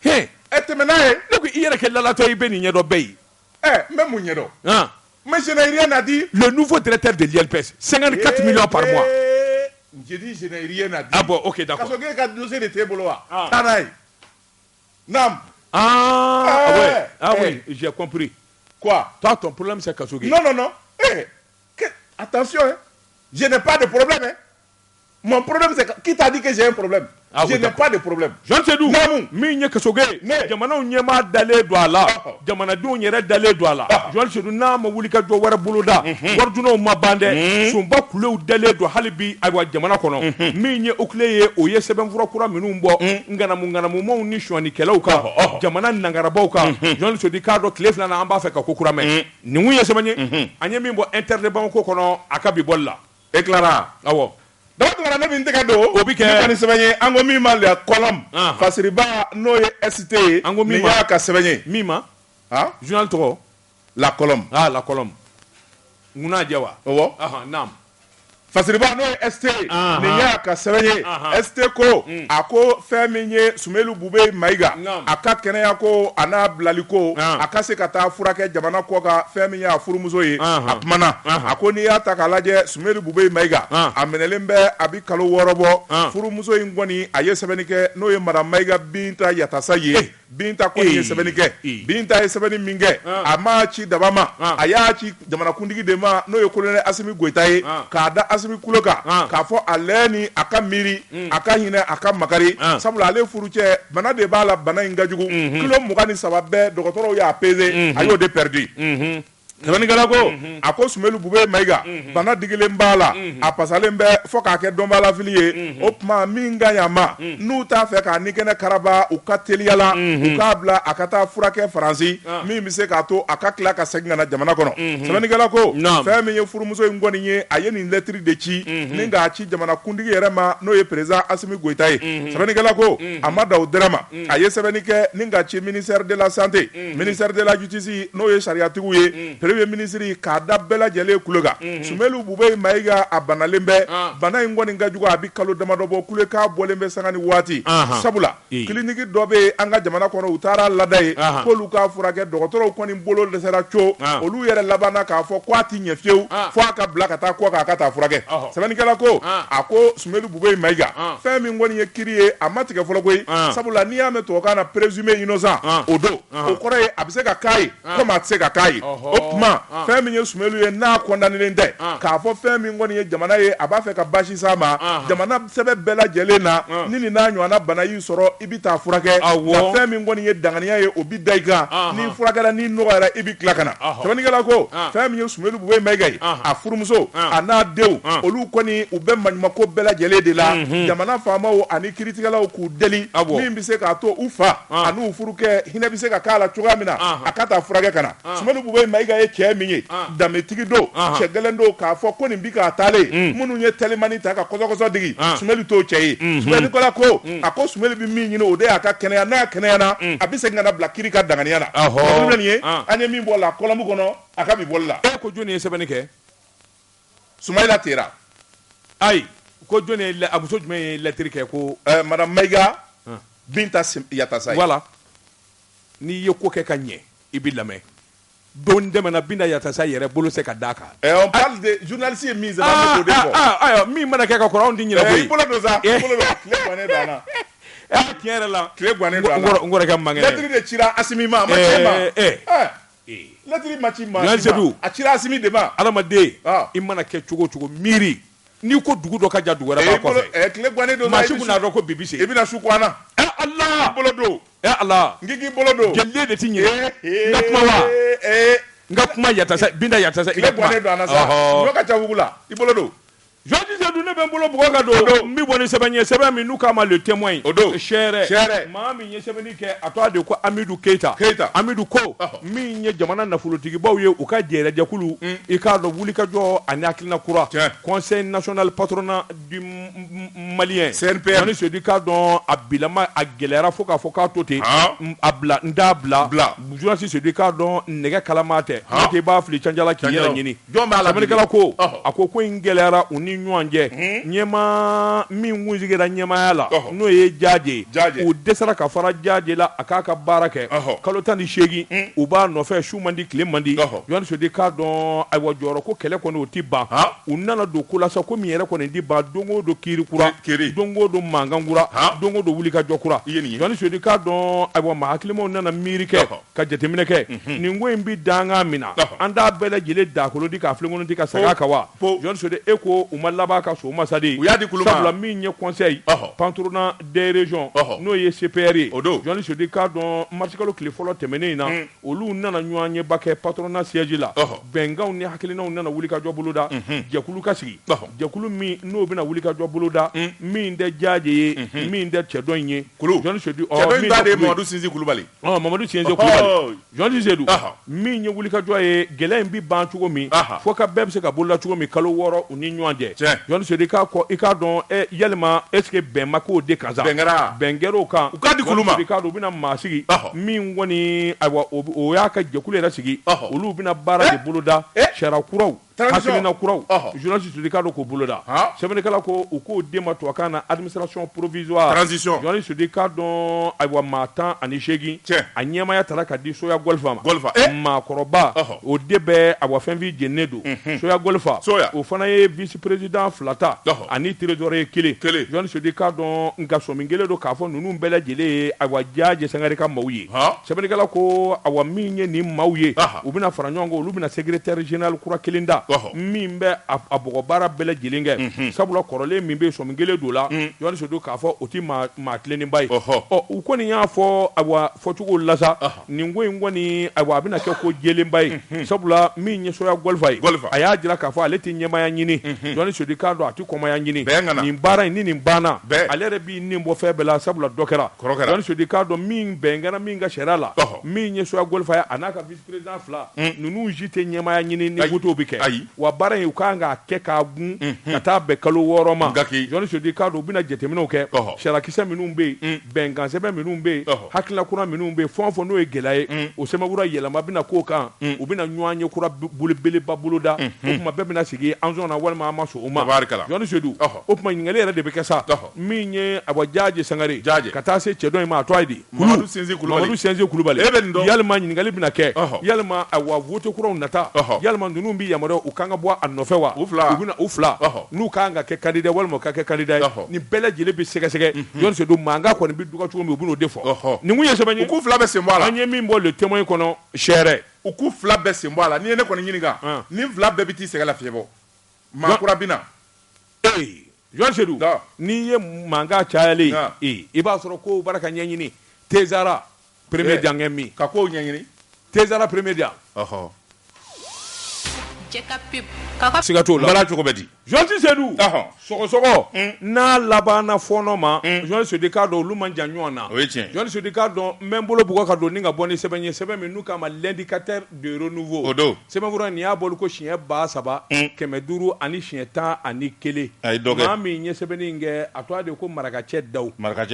e tɛmɛna ye ne ko i yɛrɛ kɛ lalatɔ i bɛ nin ɲɛdɔn bɛɛ ye n bɛ mun ɲɛdɔn mais je n'ai rien à dire le nouveau directeur de l'INPS 54 millions par mois je dis je n'ai rien à dire ah bon ok d'accord kasoge ka dossier de t'e bolo wa taa n'a ye nam oui, j'ai compris. Quoi? Toi, ton problème, c'est Kasogi. Non. Attention, je n'ai pas de problème. Mon problème, c'est qui t'a dit que j'ai un problème? Je n'ai pas de problème. Johnny Seydou, min ye Kasoge, jamanaw ɲɛmaa dalen don a la, jamanadenw yɛrɛ dalen don a la. Johnny Seydou n'a ma wuli ka jɔ wɛrɛ boloda, waridunnaw ma ban dɛ, sunba kulew dalen don hali bi ayiwa jamana kɔnɔ. Min ye o kile ye, o ye sɛbɛnfura kura minnu bɔ, ŋanamumaw ni suɲɛnikɛlaw kan, jamana nangarabaw kan. Johnny Seydou k'a dɔn tile fila na an b'a fɛ ka ko kura mɛn. Nin kun ye sɛbɛn ye, an ye min bɔ interdit Bamako kɔnɔ a ka bi bɔli la. Éclairant. Awɔ. Dawatingara ne bɛ n tɛgɛ don o bɛ kɛ ni sɛbɛn ye an ko min ma la colonne fasiriba n'o ye ST ye an ko min y'a ka sɛbɛn ye min ma journal tɔgɔ la colonne la colonne nguna jawa naam fasiriba n'o ye ST nin y'a ka sɛbɛn ye ST ko a ko fɛn min ye Sumelu Bube Mayiga a ka kɛnɛya ko a n'a bilali ko a ka se ka taa furakɛ jamana kɔ kan fɛn min y'a furumuso ye a kumana a ko n'i y'a ta k'a lajɛ Sumelu Bube Mayiga a minɛlen bɛ a bi kalo 6 bɔ furumuso in kɔni a ye sɛbɛnni kɛ n'o ye madame Mayiga Binta Yatasa ye Binta kɔni ye sɛbɛnni kɛ Binta ye sɛbɛnni min kɛ a ma ci daba ma a y'a ci jamanakuntigi de ma n'o ye colonel Asimi Goita ye k'a da Asimi kulo kan k'a fɔ ale ni a ka miiri a ka hinɛ a ka makari sabula ale furu cɛ bana de b'a la bana in ka jugu kilo 23 bɛɛ dɔgɔtɔrɔw y'a peser a y'o de perdu sɛbɛnnikɛla ko a ko Sumelu Bube Mayiga bana digilen b'a la a pasalen bɛ fɔ k'a kɛ dɔnbalafili ye o tuma min ka ɲi ma n'u t'a fɛ k'a ni kɛnɛ karaba u ka teliya la u k'a bila a ka taa furakɛ Faransi min bɛ se k'a to a ka tila ka segin ka na jamana kɔnɔ sɛbɛnnikɛla ko fɛn min ye furumuso in kɔni ye a ye nin lettre de ci ni k'a ci jamanakuntigi yɛrɛ ma n'o ye président Asimi Goita ye sɛbɛnnikɛla ko a ma da o dɛrɛ ma a ye sɛbɛnni kɛ ni k'a ci ministère de la santé ministère de la justice n'o ye sariyatigiw ye premier ministre k'a da bɛɛ lajɛlen kulo kan Sumelu Bube Mayiga a banalen bɛ bana in kɔni ka jugu a bi kalo damadɔ bɔ kule k'a bɔlen bɛ sanga ni waati sabula kiliniki dɔ bɛ an ka jamana kɔnɔ u taara lada ye k'olu k'a furakɛ dɔgɔtɔrɔw kɔni bolo dɛsɛra co olu yɛrɛ labanna k'a fɔ k'a ti ɲɛ fiyewu fɔ a ka bila ka taa kɔ kan a ka taa furakɛ sɛbɛnnikɛla ko a ko Sumelu Bube Mayiga fɛn min kɔni ye kiri ye a ma tigɛ fɔlɔ koyi sabula n'i y'a mɛn tubabukan na présumé innocent o don o kɔrɔ ye a bɛ se ka k'a ye komi a tɛ se ka k'a ye fɛn min ye Sumelu ye n'a condamnelen tɛ k'a fɔ fɛn min kɔni ye jamana ye a b'a fɛ ka basi s'a ma jamana sɛbɛn bɛɛ lajɛlen na ni nin n'a ɲɔgɔnna bana y'i sɔrɔ i bɛ taa furakɛ nka fɛn min kɔni ye danganiya ye o bi da i kan n'i furakɛla n'i nɔgɔyara i bɛ tila ka na sɛbɛnnikɛla ko fɛn min ye Sumelu Bube Mayiga ye a furumuso a n'a denw olu kɔni u bɛ maɲumako bɛɛ lajɛlen de la jamana faamaw ani kiiritigɛlaw k'u deli min bɛ se k'a to u fa ani u furukɛ hinɛ bɛ se ka k'a la cogoya min na a ka taa furakɛ ka na Sumelu Bube Mayiga ye cɛ min ye danbetigi don cɛ gɛlɛn don k'a fɔ ko nin bi k'a taalen minnu ye telimani ta ka kɔsɔkɔsɔ digi Sumelu t'o cɛ ye sɛbɛnnikɛla ko a ko Sumelu bɛ min ɲini o de y'a ka kɛnɛya n'a kɛnɛyana a bɛ segin ka na bila kiiri ka danganiya la nin ye an ye min bɔ la kɔlɔmu kɔnɔ a ka bi bɔli la ko jɔnni ye sɛbɛnni kɛ Sumayila Tera ayi ko jɔnni ye a muso jumɛn ye lettre kɛ ko madame Mayiga Binta Yatasa ye voilà n'i ye ko kɛ ka ɲɛ i bɛ lamɛn don dɛmɛna Binta Yatasa yɛrɛ bolo se ka d'a kan on parle de journaliste ye min sɛbɛn de fɔ ayiwa min mana kɛ ka kɔrɔ anw tɛ ɲinɛ koyi i bolo don sa i bolo don tile gannen don a la tiɲɛ yɛrɛ la tile gannen don a la n kɔrɔkɛ man kɛnɛ lettre de cira Asimi ma a ma cɛ ma lettre ma ci ma a cira Asimi de ma adamaden i mana kɛ cogo o cogo miiri n'i ko dugu dɔ ka jan dugu wɛrɛ b'a kɔfɛ tile gannen don maa si kun n'a dɔn ko bibi se i bɛna su ko an na Allah i bolo don Allah n k'i bolo don jelilen de ti ɲɛ n ka kuma wa n ka kuma Yatasa Binta Yatasa i ka kuma tile gannen don a na sa ɲɔ ka ca wugu la i bolo don Jɔnji Seydou ne bɛ n bolo bugɔ ka don n bɛ bɔ ni sɛbɛn ye sɛbɛn min n'u k'a ma le témoin o don sɛrɛ maa min ye sɛbɛnni kɛ a tɔgɔ de ko Amidou Keita Amidou ko min ye jamana nafolotigibaw ye u ka jɛrɛjɛkulu i k'a dɔn wulikajɔ ani hakilina kura Conseil national patronat du malien CNPM Jɔnji Seydou k'a dɔn a bilama a gɛlɛyara fo k'a fɔ k'a to ten a bila n t'a bila Jɔnji Seydou k'a dɔn nɛgɛ kalama tɛ n'o tɛ i b'a fili canjala k'i yɛrɛ ɲini sɛbɛnnikɛla ko a ko in gɛlɛyara u ni ɲɔgɔn cɛ ɲɛmaa min kun sigira ɲɛmaaya la n'o ye Jaje u dɛsɛra ka fara Jaje la a k'a ka baara kɛ kalo 18 u b'a nɔfɛ su man di tile man di Jɔnji Seydou k'a dɔn ayiwa jɔyɔrɔ ko kɛlɛ kɔni o ti ban u nana don ko la sa ko min yɛrɛ kɔni ti ban don o don kiiri kura don o don mankan kura don o don wulikajɔ kura Jɔnji Seydou k'a dɔn ayiwa maa hakilimaw nana miiri kɛ ka jateminɛ kɛ nin ko in bi dangan min na an t'a bɛɛ lajɛlen dakolo di k'a filenkolon di ka segin a kan wa Jɔnji Seydou e ko u ma laban ka so masadi sabula min ye conseil patronat des régions n'o ye CPR ye Jɔnji Seydou k'a dɔn marsikalo tile fɔlɔ tɛmɛnen in na olu nana ɲɔgɔn ɲɛba kɛ patronat siège la bɛnkanw ni hakilinaw nana wulikajɔ boloda jɛkulu ka sigi jɛkulu min n'o bɛna wulikajɔ boloda min tɛ Jaje ye min tɛ cɛ dɔn in ye Jɔnji Seydou cɛ dɔn ta de ye Mamadu Sinzi Kulubali Mamadu Sinzi Kulubali Jɔnji Seydou min ye wulikajɔ ye gɛlɛya in bi ban cogo min fo ka bɛɛ bɛ se ka boloda cogo min kalo 6 u ni ɲɔgɔn cɛ Jɔnji Seydou i k'a dɔn yalima est-ce que bɛn ma k'o de kan sa bɛn kɛra o kan u k'a di kulu ma i k'a dɔn u bɛna maa sigi min kɔni ayiwa o y'a ka jɛkulu yɛrɛ sigi olu bɛna baara de boloda sariya kuraw hakilina kuraw journaliste de cadre ko boloda sɛbɛnnikɛla ko u k'o den ma tubabukan na administration provisoire transition journaliste de cadre ayiwa maa 18 a ɲɛmaya tara ka di soya golfa ma maakɔrɔba o de bɛ ayiwa fɛn fin jeninen don soya golfa o fana ye vice président 2 ta ani trésorier 1 journaliste de cadre nka sɔmin kelen don k'a fɔ ninnu bɛɛ lajɛlen ye ayiwa Jaaje Sangare ka maaw ye sɛbɛnnikɛla ko ayiwa min ye nin maaw ye u bɛna fara ɲɔgɔn kan olu bɛna secrétaire général kura kelen da min bɛ a bɔgɔ baara bɛɛ lajɛlen kɛ sabula kɔrɔlen min bɛ sɔmin kelen don la journaliste de k'a fɔ o tɛ maa tilennenba ye u kɔni y'a fɔ ayiwa fɔcogo la sa nin ko in kɔni ayiwa a bɛna kɛ ko jɛlenba ye sabula min ye soya golfa ye a y'a jira k'a fɔ ale tɛ ɲɛmaya ɲini journaliste de k'a dɔn a tɛ kɔmaya ɲini nin baara in ni nin banna ale yɛrɛ b'i nin bɔ fɛn bɛɛ la sabula dɔ kɛra journaliste de k'a dɔn min bɛn kɛra min ka sariya la min ye soya golfa ye a n'a ka vice président 2 ninnu si tɛ ɲɛmaya ɲini ni voto bɛ kɛ wa baara in u kan k'a kɛ k'a gun ka taa bɛn kalo 6 ma journaliste de k'a dɔn u bɛna jateminɛw kɛ sarakisɛ minnu bɛ yen bɛnkan sɛbɛn minnu bɛ yen hakilina kura minnu bɛ yen fɛn o fɛn n'o ye gɛlɛya ye o sɛbɛnkura yɛlɛma bɛna k'o kan u bɛna ɲɔgɔn ye kura belebeleba boloda o tuma bɛɛ bɛna sigi an sɔn na walima an ma sɔn o ma journaliste du o tuma ɲininkali yɛrɛ de bɛ kɛ sa min ye ayiwa Jaaje Sangare ka taa se cɛ dɔ in ma a tɔgɔ ye di Mamadu Senze Kulubali yalima ɲininkali bɛna kɛ yalima ayiwa vote kuraw nata yalima ninnu bɛ yamaruya u kan ka bɔ a nɔfɛ wa u bɛna u fila n'u kan ka kɛ candidat walima u ka kɛ candidat ye nin bɛɛ lajɛlen bɛ sɛgɛsɛgɛ journaliste du mankan kɔni bɛ duga cogo min u bɛn'o de fɔ nin kun ye sɛbɛn ye u k'u fila bɛ sen bɔ a la an ye min bɔ le témoin kɔnɔ sɛrɛ u k'u fila bɛɛ sen bɔ a la n'i ye ne kɔni ɲininka nin fila bɛɛ bɛ t'i sɛgɛ lafiɲɛ bɔ maa kura bɛ na journaliste du n'i ye mankan cayalen i b'a sɔrɔ ko baara ka ɲɛɲini Tezara premier diaŋɛ min ka kow ɲɛɲini Tezara premier diaŋ siga t'o la baara cogo bɛ di journaliste du sɔgɔsɔgɔ n'a labanna fɔɔnɔ ma journaliste de k'a dɔn olu man jan ɲɔgɔn na journaliste de k'a dɔn n bɛ n bolo bugɔ ka don ni ka bɔ ni sɛbɛn ye sɛbɛn min n'u k'a ma l'indicateur de renouveau o don sɛbɛnkura nin y'a bɔli ko siɲɛ 3,000 500 ani siɲɛ 11 maa min ye sɛbɛnni in kɛ a tɔgɔ de ko Marakacɛ Dawu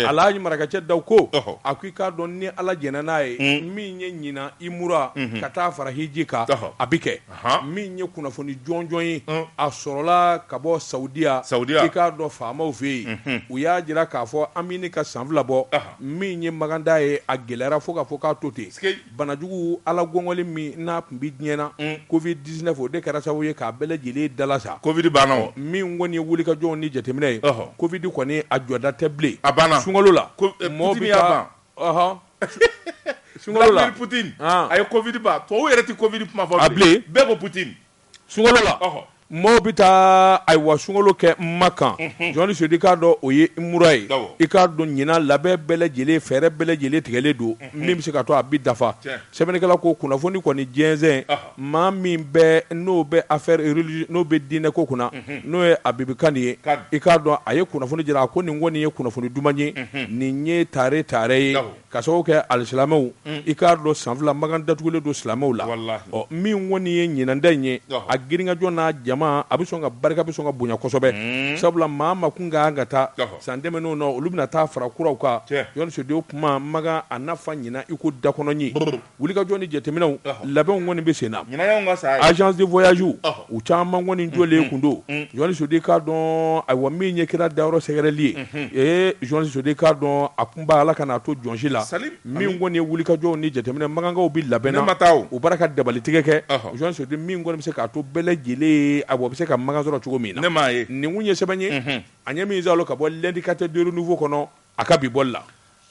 Alhaji Marakacɛ Dawu ko a ko i k'a dɔn ni Ala jɛna n'a ye min ye ɲina i mura ka taa fara hiji kan a bɛ kɛ min ye kunnafoni jɔnjɔn ye a sɔrɔla ka bɔ Saudiya i k'a dɔn faamaw fɛ yen u y'a jira k'a fɔ an bɛ ne ka san 2 bɔ min ye maganda ye a gɛlɛyara fo k'a fɔ k'a to ten banajugu Ala gɔngɔli min n'a tun bɛ diɲɛ na Covid 19 o de kɛra sababu ye k'a bɛɛ lajɛlen dala sa Covid banna min kɔni ye wulikajɔw ni jateminɛ ye Covid kɔni a jɔda tɛ bilen a banna sunkalo la mɔgɔ bɛ taa sunkalo la Poutine a ye Covid ban tubabu yɛrɛ tɛ Covid kuma fɔ bilen bɛɛ ko Poutine sunkalo la mɔgɔw bɛ taa ayiwa sunkalo kɛ Makan journaliste de k'a dɔn o ye mura ye i k'a dɔn ɲinan labɛn bɛɛ lajɛlen fɛɛrɛ bɛɛ lajɛlen tigɛlen don min bɛ se ka to a bɛ dafa sɛbɛnnikɛla ko kunnafoni kɔni jɛnsɛn maa min bɛ n'o bɛ affaire religieux n'o bɛ diinɛ ko kunna n'o ye Abibu Kani ye i k'a dɔn a ye kunnafoni jira a ko nin kɔni ye kunnafoni duman ye nin ye tare ye ka sababu kɛ alisilamɛw i k'a dɔn san 2 Makan datugulen don silamɛw la min kɔni ye ɲinanda in ye a giringajɔ n'a jama a bɛ sɔn ka barika bɛ sɔn ka bonya kosɛbɛ sabula maa ma kun ka taa san dɛmɛnenw na olu bɛna taa fara kuraw kan journaliste de kuma Makan a nafa ɲina i ko dakɔnɔ ye wulikajɔ ni jateminɛw labɛnw kɔni bɛ sen na agence de voyage u caman kɔni jɔlen kun don journaliste de k'a dɔn ayiwa min ye kɛra dayɔrɔ sɛgɛrɛli ye journaliste de k'a dɔn a kun b'a Ala ka n'a to jɔnsi la min kɔni ye wulikajɔw ni jateminɛ Makankaw bɛ labɛn na u baara ka dabalitigɛ kɛ journaliste de min kɔni bɛ se k'a to bɛɛ lajɛlen a bɛ se ka Makan sɔrɔ cogo min na nin kun ye sɛbɛn ye a ɲɛ min zalo ka bɔ l'indicateur de renouveau kɔnɔ a ka bi bɔli la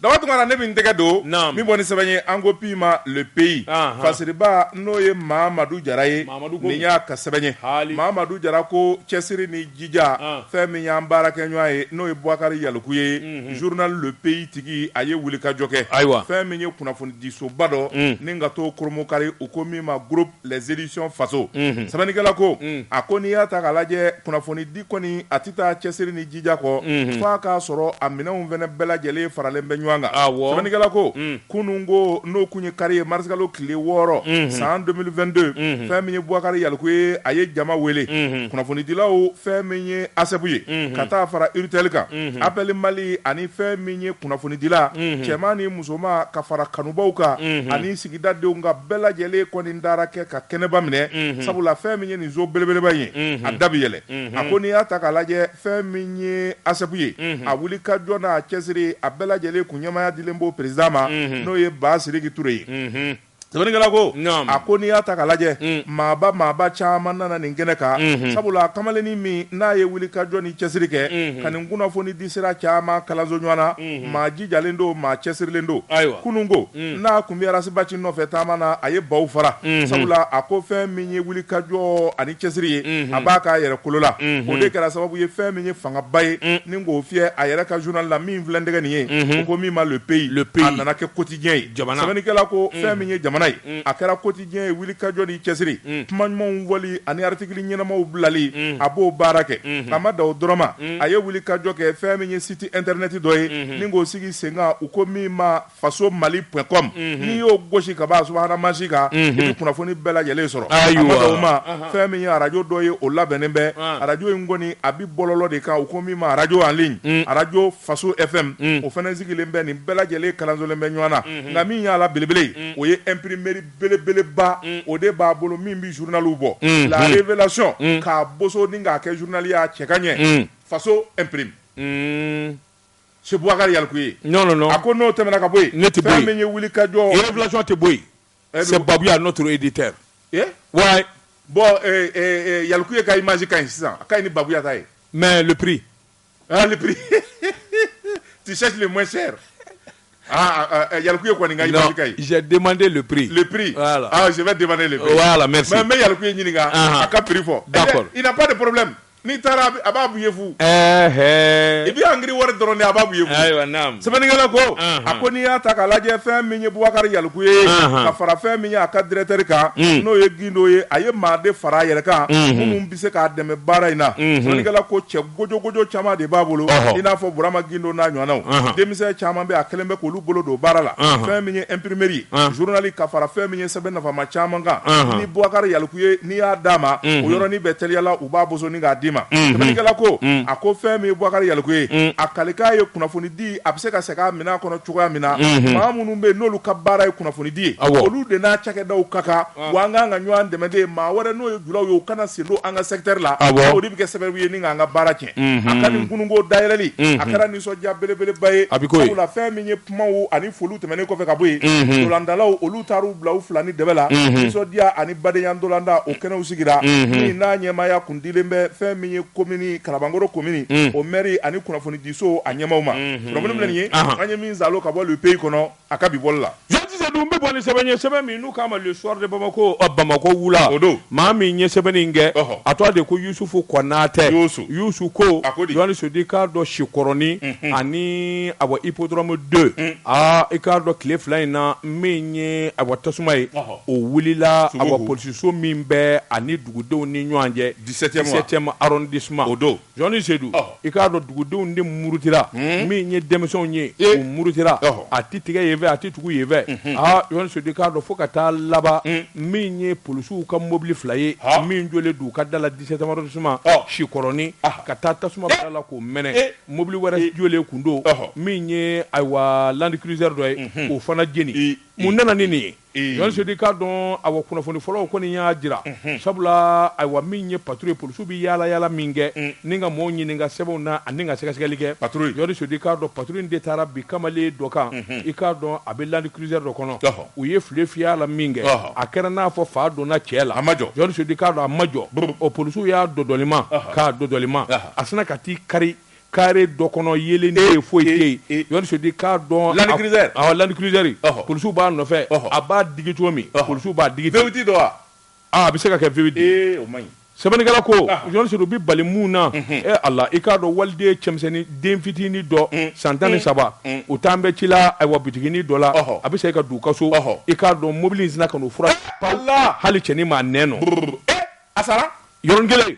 daba tuma ne bɛ n tɛgɛ don min bɔ ni sɛbɛn ye an ko pi ma le pays fasiriba n'o ye Mahamadu Jara ye nin y'a ka sɛbɛn ye Mahamadu Jara ko cɛsiri ni jija fɛn min y'an baarakɛɲɔgɔn ye n'o ye Bouakari Yaluku ye journal le pays tigi a ye wulikajɔ kɛ fɛn min ye kunnafoni di soba dɔ ni ka to koromokari u ko min ma groupe les éditions faso sɛbɛnnikɛla ko a ko n'i y'a ta k'a lajɛ kunnafoni di kɔni a tɛ taa cɛsiri ni jija kɔ f'a k'a sɔrɔ a minɛnw fana bɛɛ lajɛlen faralen bɛ ɲɔgɔn ɲɔgɔn kan sɛbɛnnikɛla ko kunun ko n'o kun ye kari ye marisikalo tile 6 san 2022 fɛn min ye Boubacar Yaliku ye a ye jama wele kunnafonidilaw fɛn min ye ASEP ye ka taa fara URTEL kan Appel Mali ani fɛn min ye kunnafonidila cɛman ni musoman ka fara kanubaw kan ani sigida denw ka bɛɛ lajɛlen kɔni dara kɛ ka kɛnɛba minɛ sabula fɛn min ye nin zo belebeleba ye a da bi yɛlɛ a ko n'i y'a ta k'a lajɛ fɛn min ye ASEP ye a wuli ka jɔ n'a cɛsiri a bɛɛ lajɛlen kun ɲɛmaya dilen b'o président ma n'o ye Ba Sidiki Touré ye sɛbɛnnikɛla ko a ko n'i y'a ta k'a lajɛ maaba caman nana nin kɛnɛ kan sabula kamalennin min n'a ye wuli ka jɔ ni cɛsiri kɛ ka nin kunnafoni di sira caman kalanso ɲɔgɔn na maa jijalen don maa cɛsirilen don kunun ko n'a kun bɛ Arasibaci nɔfɛ taama na a ye baw fara sabula a ko fɛn min ye wuli ka jɔ ani cɛsiri ye a b'a k'a yɛrɛ kolo la o de kɛra sababu ye fɛn min ye fangaba ye ni k'o fiyɛ a yɛrɛ ka journal la min filɛ n tɛgɛ nin ye o ko min ma le pays a nana kɛ quotidien ye sɛbɛnnikɛla ko fɛn min ye jamana ye a kɛra quotidien ye wuli ka jɔ ni cɛsiri kuma ɲumanw wali ani article ɲɛnamaw bilali a b'o baara kɛ a ma da o dɔrɔn ma a ye wuli ka jɔ kɛ fɛn min ye site internet dɔ ye ni k'o sigi sen kan u ko min ma fasomali.com n'i y'o gosi ka b'a subahana mansi kan i bɛ kunnafoni bɛɛ lajɛlen sɔrɔ a ma da o ma fɛn min ye arajo dɔ ye o labɛnnen bɛ arajo in kɔni a bi bɔlɔlɔ de kan u ko min ma arajo en ligne arajo Faso FM o fana sigilen bɛ nin bɛɛ lajɛlen kalansolen bɛ ɲɔgɔn na nka min y'a la belebele o ye imprimerie belebeleba o de b'a bolo min bi journaliw bɔ la révélation k'a boso ni k'a kɛ journal y'a cɛ ka ɲɛ Faso imprime c'est Boubacar Yaliku ye non a ko n'o tɛmɛna ka bɔ yen fɛn min ye wuli ka jɔ révélation tɛ bɔ yen c'est Babouya notre éditeur ouais bon Yaliku ye ka image ka ɲi sisan a ka ɲi ni Babouya ta ye mais le prix le prix tu cherches le moins cher. Yaliku ye kɔni ka image ka ɲi j'ai demandé le prix voilà je vais demander le prix voilà merci mais Yaliku ye ɲininka a ka prix fɔ d'accord il n'a pas de problème n'i taara a b'a bouillé fu i bɛ angiri wari dɔrɔn de a b'a bouillé fu sɛbɛnnikɛla ko a ko n'i y'a ta k'a lajɛ fɛn min ye Boubacar Yaliku ye ka fara fɛn min ye a ka directeur kan n'o ye Gindo ye a ye maa de fara a yɛrɛ kan minnu bɛ se k'a dɛmɛ baara in na sɛbɛnnikɛla ko cɛ gojo caman de b'a bolo i n'a fɔ Burama Gindo n'a ɲɔgɔnnaw denmisɛn caman bɛ a kelen bɛ k'olu bolo don baara la fɛn min ye imprimerie journal ka fara fɛn min ye sɛbɛn nafama caman kan ni Boubacar Yaliku ye n'i y'a d'a ma o yɔrɔnin bɛɛ teliyala u b'a boso ni k'a di sɛbɛnnikɛla ko a ko fɛn min ye Boubacar Yaliku ye a kalikan ye kunnafoni di a bɛ se ka segin a minɛn kɔnɔ cogoya min na maa minnu bɛ yen n'olu ka baara ye kunnafoni di ye olu de n'a cakɛdaw ka kan wa an kan ka ɲɔgɔn dɛmɛ de maa wɛrɛ n'o ye julaw ye u kana sen don an ka secteur la o de bɛ kɛ sababu ye ni k'an ka baara tiɲɛ a ka nin kununko dayɛlɛli a kɛra nisɔndiya belebeleba ye sabula fɛn min ye kumaw ani foliw tɛmɛnen kɔfɛ ka bɔ yen dolandalaw olu taar'u bila u fila ni dɛbɛ la nisɔndiya ani badenya dolanda o kɛnɛw sigira min n'a ɲɛmaaya kun dilen bɛ fɛn min ye commune Kalabankɔrɔ commune o maire ani kunnafoni diso a ɲɛmaaw ma kunnafoni min ye an ye min zalo ka bɔ le pays kɔnɔ a ka bi bɔli la dun bɛ bɔ ni sɛbɛn min n'u k'a ma le soir de Bamako wula o don maa min ye sɛbɛnni in kɛ a tɔgɔ de ko Yusufu Konatɛ Yusu ko Yohani Sodi k'a dɔn Sikɔrɔni ani a bɔ hippodrome 2 i k'a dɔn tile fila in na min ye a bɔ tasuma ye o wulila a bɔ polisiso min bɛ ani dugudenw ni ɲɔgɔn cɛ 17e arrondissement o don Yohani Sedu i k'a dɔn dugudenw de murutira min ye denmisɛnw ye o murutira a ti tigɛ yen fɛ a ti tugu yen fɛ Yohani Sodi k'a dɔn fo ka taa laban min ye polisiw ka mobili fila ye min jɔlen don u ka da la 17e arrondissement Sikɔrɔni ka taa tasuma bila la k'o mɛnɛ mobili wɛrɛ jɔlen kun don min ye ayiwa Land Cruiser dɔ ye k'o fana jeni mun nana ni nin ye Yohani Sodi k'a dɔn ayiwa kunnafoni fɔlɔw kɔni y'a jira sabula ayiwa min ye patrouille polisiw bɛ yaala min kɛ ni ka mɔɔw ɲininka sɛbɛnw na ani ka sɛgɛsɛgɛli kɛ Yohani Sodi k'a dɔn patrouille de taara bi kamalen dɔ kan i k'a dɔn a bɛ Land Cruiser dɔ kɔnɔ u ye file fiyɛ a la min kɛ a kɛra n'a fɔ fa donna cɛ la Yohani Sodi k'a dɔn a ma jɔ o polisiw y'a dɔdɔlima k'a dɔdɔlima a sinna ka t'i kari carré dɔ kɔnɔ yelen de foyi tɛ yen Yohani Sodi k'a dɔn Land Cruiser polisiw b'a nɔfɛ a b'a digi cogo min polisiw b'a digi ten VVT dɔ wa a bɛ se ka kɛ VVT o man ɲi sɛbɛnnikɛla ko Yohani Sodi bɛ bali mun na Allah i k'a dɔn waliden cɛmisɛnnin den fitinin dɔ san 13 o t'an bɛ ci la ayiwa bitiginin dɔ la a bɛ se ka don u ka so i k'a dɔn mobili in sina ka n'o fura hali cɛnin ma nɛn nɔ a sara yɔrɔnin kelen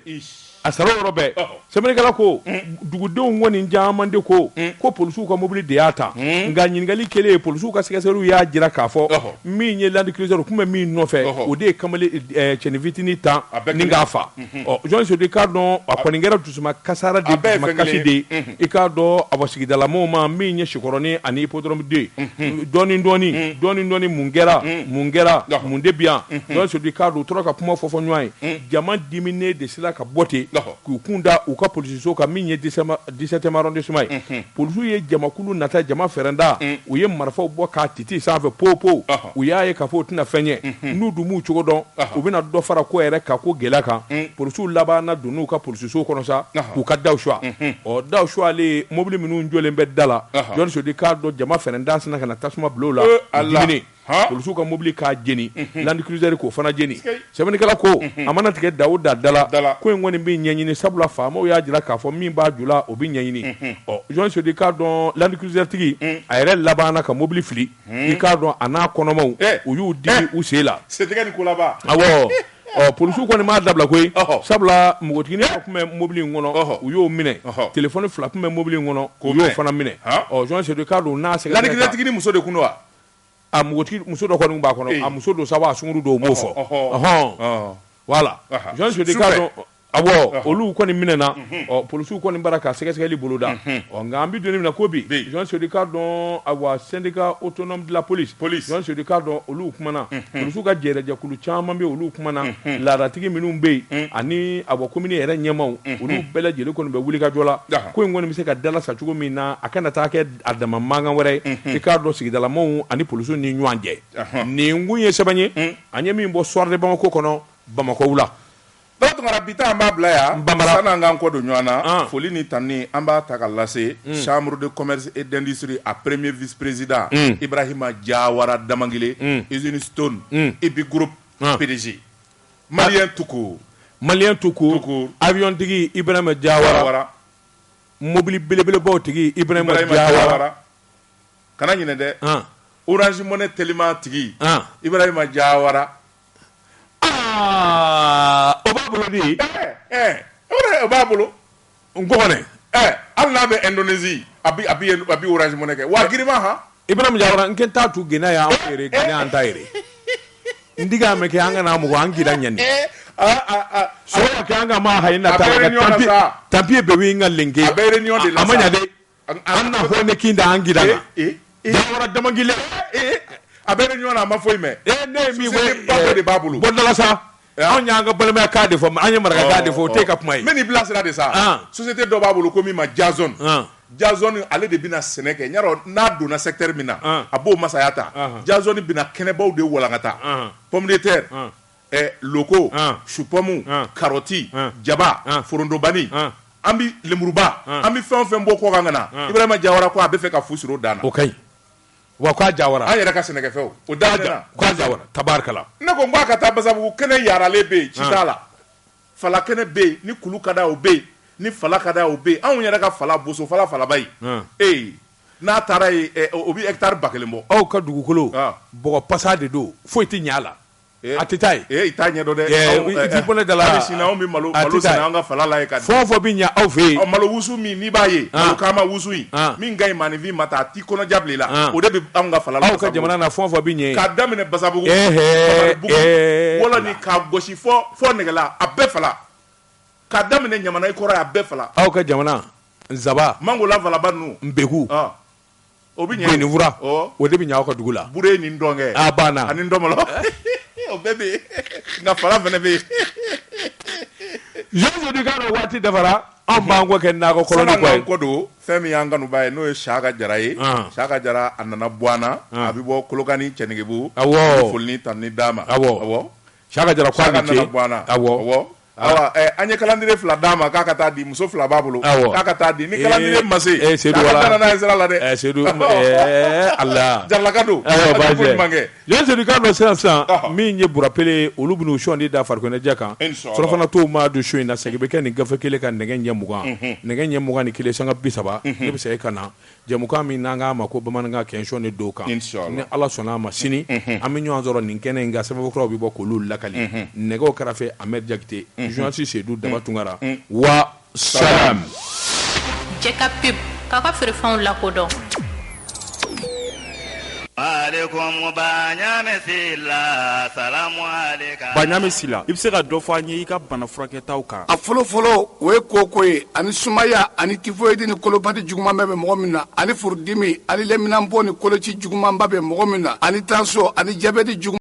a sara yɔrɔ bɛɛ sɛbɛnnikɛla ko dugudenw kɔni caman de ko polisiw ka mobili de y'a ta nka ɲininkali kɛlen polisiw ka sɛgɛsɛgɛliw y'a jira k'a fɔ min ye Land Cruiser o tun bɛ min nɔfɛ o de ye kamalen cɛnin fitinin tan ni k'a fa Jean Sodi k'a dɔn a kɔni kɛra dusuma kasara de dusuma kasi de ye i k'a dɔn a bɔ sigidalamaw ma min ye Sikɔrɔni ani hippodrome 2 dɔɔni mun kɛra mun de bi yan Jean Sodi k'a dɔn u tora ka kuma fɔ ɲɔgɔn ye jama dimine de sera ka bɔ ten k'u kun da u ka polisiso kan min ye 17e arrondissement ye polisiw ye jamakulu nata jama fɛrɛnda u ye marifaw bɔ k'a titi sanfɛ popo u y'a ye k'a fɔ u tɛna fɛn ye n'u dun m'u cogo dɔn u bɛna dɔ fara ko yɛrɛ ka ko gɛlɛya kan polisiw labanna don n'u ka polisiso kɔnɔ sa k'u ka daw suwa daw suwalen mobili minnu jɔlen bɛ da la Jean Sodi k'a dɔn jama fɛrɛnda sina ka na tasuma bila u la dimine polisiw ka mobili k'a jeni Land Cruiser k'o fana jeni sɛbɛnnikɛla ko a mana tigɛ dawu da dala ko in kɔni bɛ ɲɛɲini sabula faamaw y'a jira k'a fɔ min b'a ju la o bɛ ɲɛɲini Jean Sodi k'a dɔn Land Cruiser tigi a yɛrɛ labanna ka mobili fili i k'a dɔn a n'a kɔnɔmaw u y'u digi u sen la awɔ polisiw kɔni m'a dabila koyi sabula npogotigini tun bɛ mobili in kɔnɔ u y'o minɛ telefɔni 2 tun bɛ mobili in kɔnɔ u y'o fana minɛ Jean Sodi k'a dɔn n'a sɛgɛsɛgɛ Land Cruiser tigi ni muso de kun don wa a muso dɔ kɔni b'a kɔnɔ a muso don sabu a sunguru don o m'o fɔ voilà Jean Sodi k'a dɔn awɔ olu kɔni minɛna polisiw kɔni bara ka sɛgɛsɛgɛli boloda nka an bɛ donni min na ko bi Jean Sodi k'a dɔn awɔ syndicat autonome de la police Jean Sodi k'a dɔn olu kumana polisiw ka jɛrɛjɛkulu caman bɛ olu kumana laadatigi minnu bɛ yen ani awɔ komini yɛrɛ ɲɛmaw olu bɛɛ lajɛlen kɔni bɛ wuli ka jɔ la ko in kɔni bɛ se ka dalasa cogo min na a kana taa kɛ a dama mankan wɛrɛ ye i k'a dɔn sigidalamaw ani polisiw ni ɲɔgɔn cɛ nin kun ye sɛbɛn ye an ye min bɔ soir de Bamako kɔnɔ Bamako la Tungara bita an b'a bila yan sanni an k'an kɔ don ɲɔgɔn na foli ni tanni an b'a ta ka lase chambre de commerce et d'industrie a premier vice-président Ibrahima Diawara Damangile usine Stone Ibi Group PDG Malien Tukur avion tigi Ibrahima Diawara mobili belebelebaw tigi Ibrahima Diawara kana ɲinɛ dɛ Orange Money Telima tigi Ibrahima Diawara o b'a bolo di o b'a bolo ngɔgɔnɛ hali n'a bɛ Indonésie a bi Orange Money kɛ wa girima han Ibrahima Diawara n kɛ t'a tu Guinée y'an feere Guinée an ta yɛrɛ n diga mɛ kɛ an kana mɔgɔ an gira ɲɛni so kɛ an ka ma hayi na ta tapiye bɛɛ b'i ka lenke a ma ɲa dɛ an na hɔ ne kin da an gira na Diawara Damangile a bɛ ɲɔgɔn na a ma foyi mɛn ne ye min fɔ ba de b'a bolo bɔdala sa anw y'an ka balimaya k'a de fɔ an ye maraka k'a de fɔ o tɛ ka kuma ye n bɛ nin bilasira de sa société dɔ b'a bolo ko min ma Jazone ale de bɛna sɛnɛ kɛ yarɔ n'a donna secteur min na a b'o masaya ta Jazone bɛna kɛnɛbaw de walankata pomme de terre loko supɔmu karɔti jaba forondobani an bɛ lemuruba an bɛ fɛn o fɛn bɔ kɔkan ka na Ibrahima Diawara ko a bɛ fɛ ka fu siri o dan na o ka ɲi wa k'a Diawara an yɛrɛ ka sɛnɛkɛfɛnw o da k'a Diawara tabarikala ne ko n k'a ka taa Basabugu kɛnɛ yaralen bɛ yen ci t'a la fala kɛnɛ bɛ yen ni kulu ka d'a o bɛ yen ni fala ka d'a o bɛ yen anw yɛrɛ ka fala boso falaba in n'a taara yen o bɛ hectare 1000 bɔ aw ka dugukolo bɔgɔ pasa de don foyi tɛ ɲɛ a la a tɛ taa ye i t'a ɲɛdɔn dɛ i t'i bɔnɛ da la hali sini anw bɛ malo sɛnɛ an ka fala la yen ka fɛn o fɛn bɛ ɲɛ aw fɛ yen malo wusu min n'i b'a ye malo kaama wusu in min ka ɲi maanifin ma ta a t'i kɔnɔja bila i la o de bɛ anw ka fala la aw ka jamana na fɛn o fɛn bɛ ɲɛ k'a daminɛ Basabugu wala ni k'a gosi fɔ nɛgɛla a bɛɛ fala k'a daminɛ ɲamana i kɔrɔ a bɛɛ fala aw ka jamana Nzaba Mangola Valaba ninnu Nbeku o bɛ ɲɛ Benifura o de bɛ ɲɛ aw ka dugu la Bure ni Ndɔngɛ a banna ani Ndɔmɔlɔ o bɛɛ bɛ yen nka fala fana bɛ yen Jean Sodi k'a dɔn waati dafara an b'an kɔ kɛ nakɔ kɔlɔnni kɔ ye kɔ don fɛn min y'an kanuba ye n'o ye Saka Jara ye Saka Jara a nana bɔ an na a bɛ bɔ Kolokani Cɛnigebu foli ni tanni d'a ma awɔ Saka Jara k'a nana bɔ an na awɔ an ye calendrier 2 d'a ma k'a ka taa di muso 2 b'a bolo k'a ka taa di ni calendrier ma se Seydou wala n'a ye sira la dɛ Seydou Allah Jarlaka don baasi Jɛn du kan dɔ sisan min ye burapele olu b'u sɔn da farikoloɲɛnajɛ kan surafana to ma don so in na segin bɛ kɛ nin gafe kelen ka nɛgɛ ɲɛ 20 nɛgɛ ɲɛ 20 ni kelen sanga 30 ne bɛ se ka na jɛmukan min n'an k'a ma ko bamanankan kɛnsɔn de do kan ni Ala sɔnna a ma sini an bɛ ɲɔgɔn sɔrɔ nin kɛnɛ in kan sɛbɛnnikɔrɔw bɛ bɔ k'olu lakali nɛgɛw kɛrɛfɛ Ahmed Jakite journaliste Seydou Daba Tunkara wa salam Jɛka pub k'a ka feerefɛnw lakodɔn. Banyame Sila i bɛ se ka dɔ fɔ an ye i ka bana furakɛtaw kan. A fɔlɔ o ye koko ye ani sumaya ani typhoïde ni kolobati juguman bɛ mɔgɔ min na ani furudimi ani lɛminanpo ni koloci jugumanba bɛ mɔgɔ min na ani tension ani diabète juguman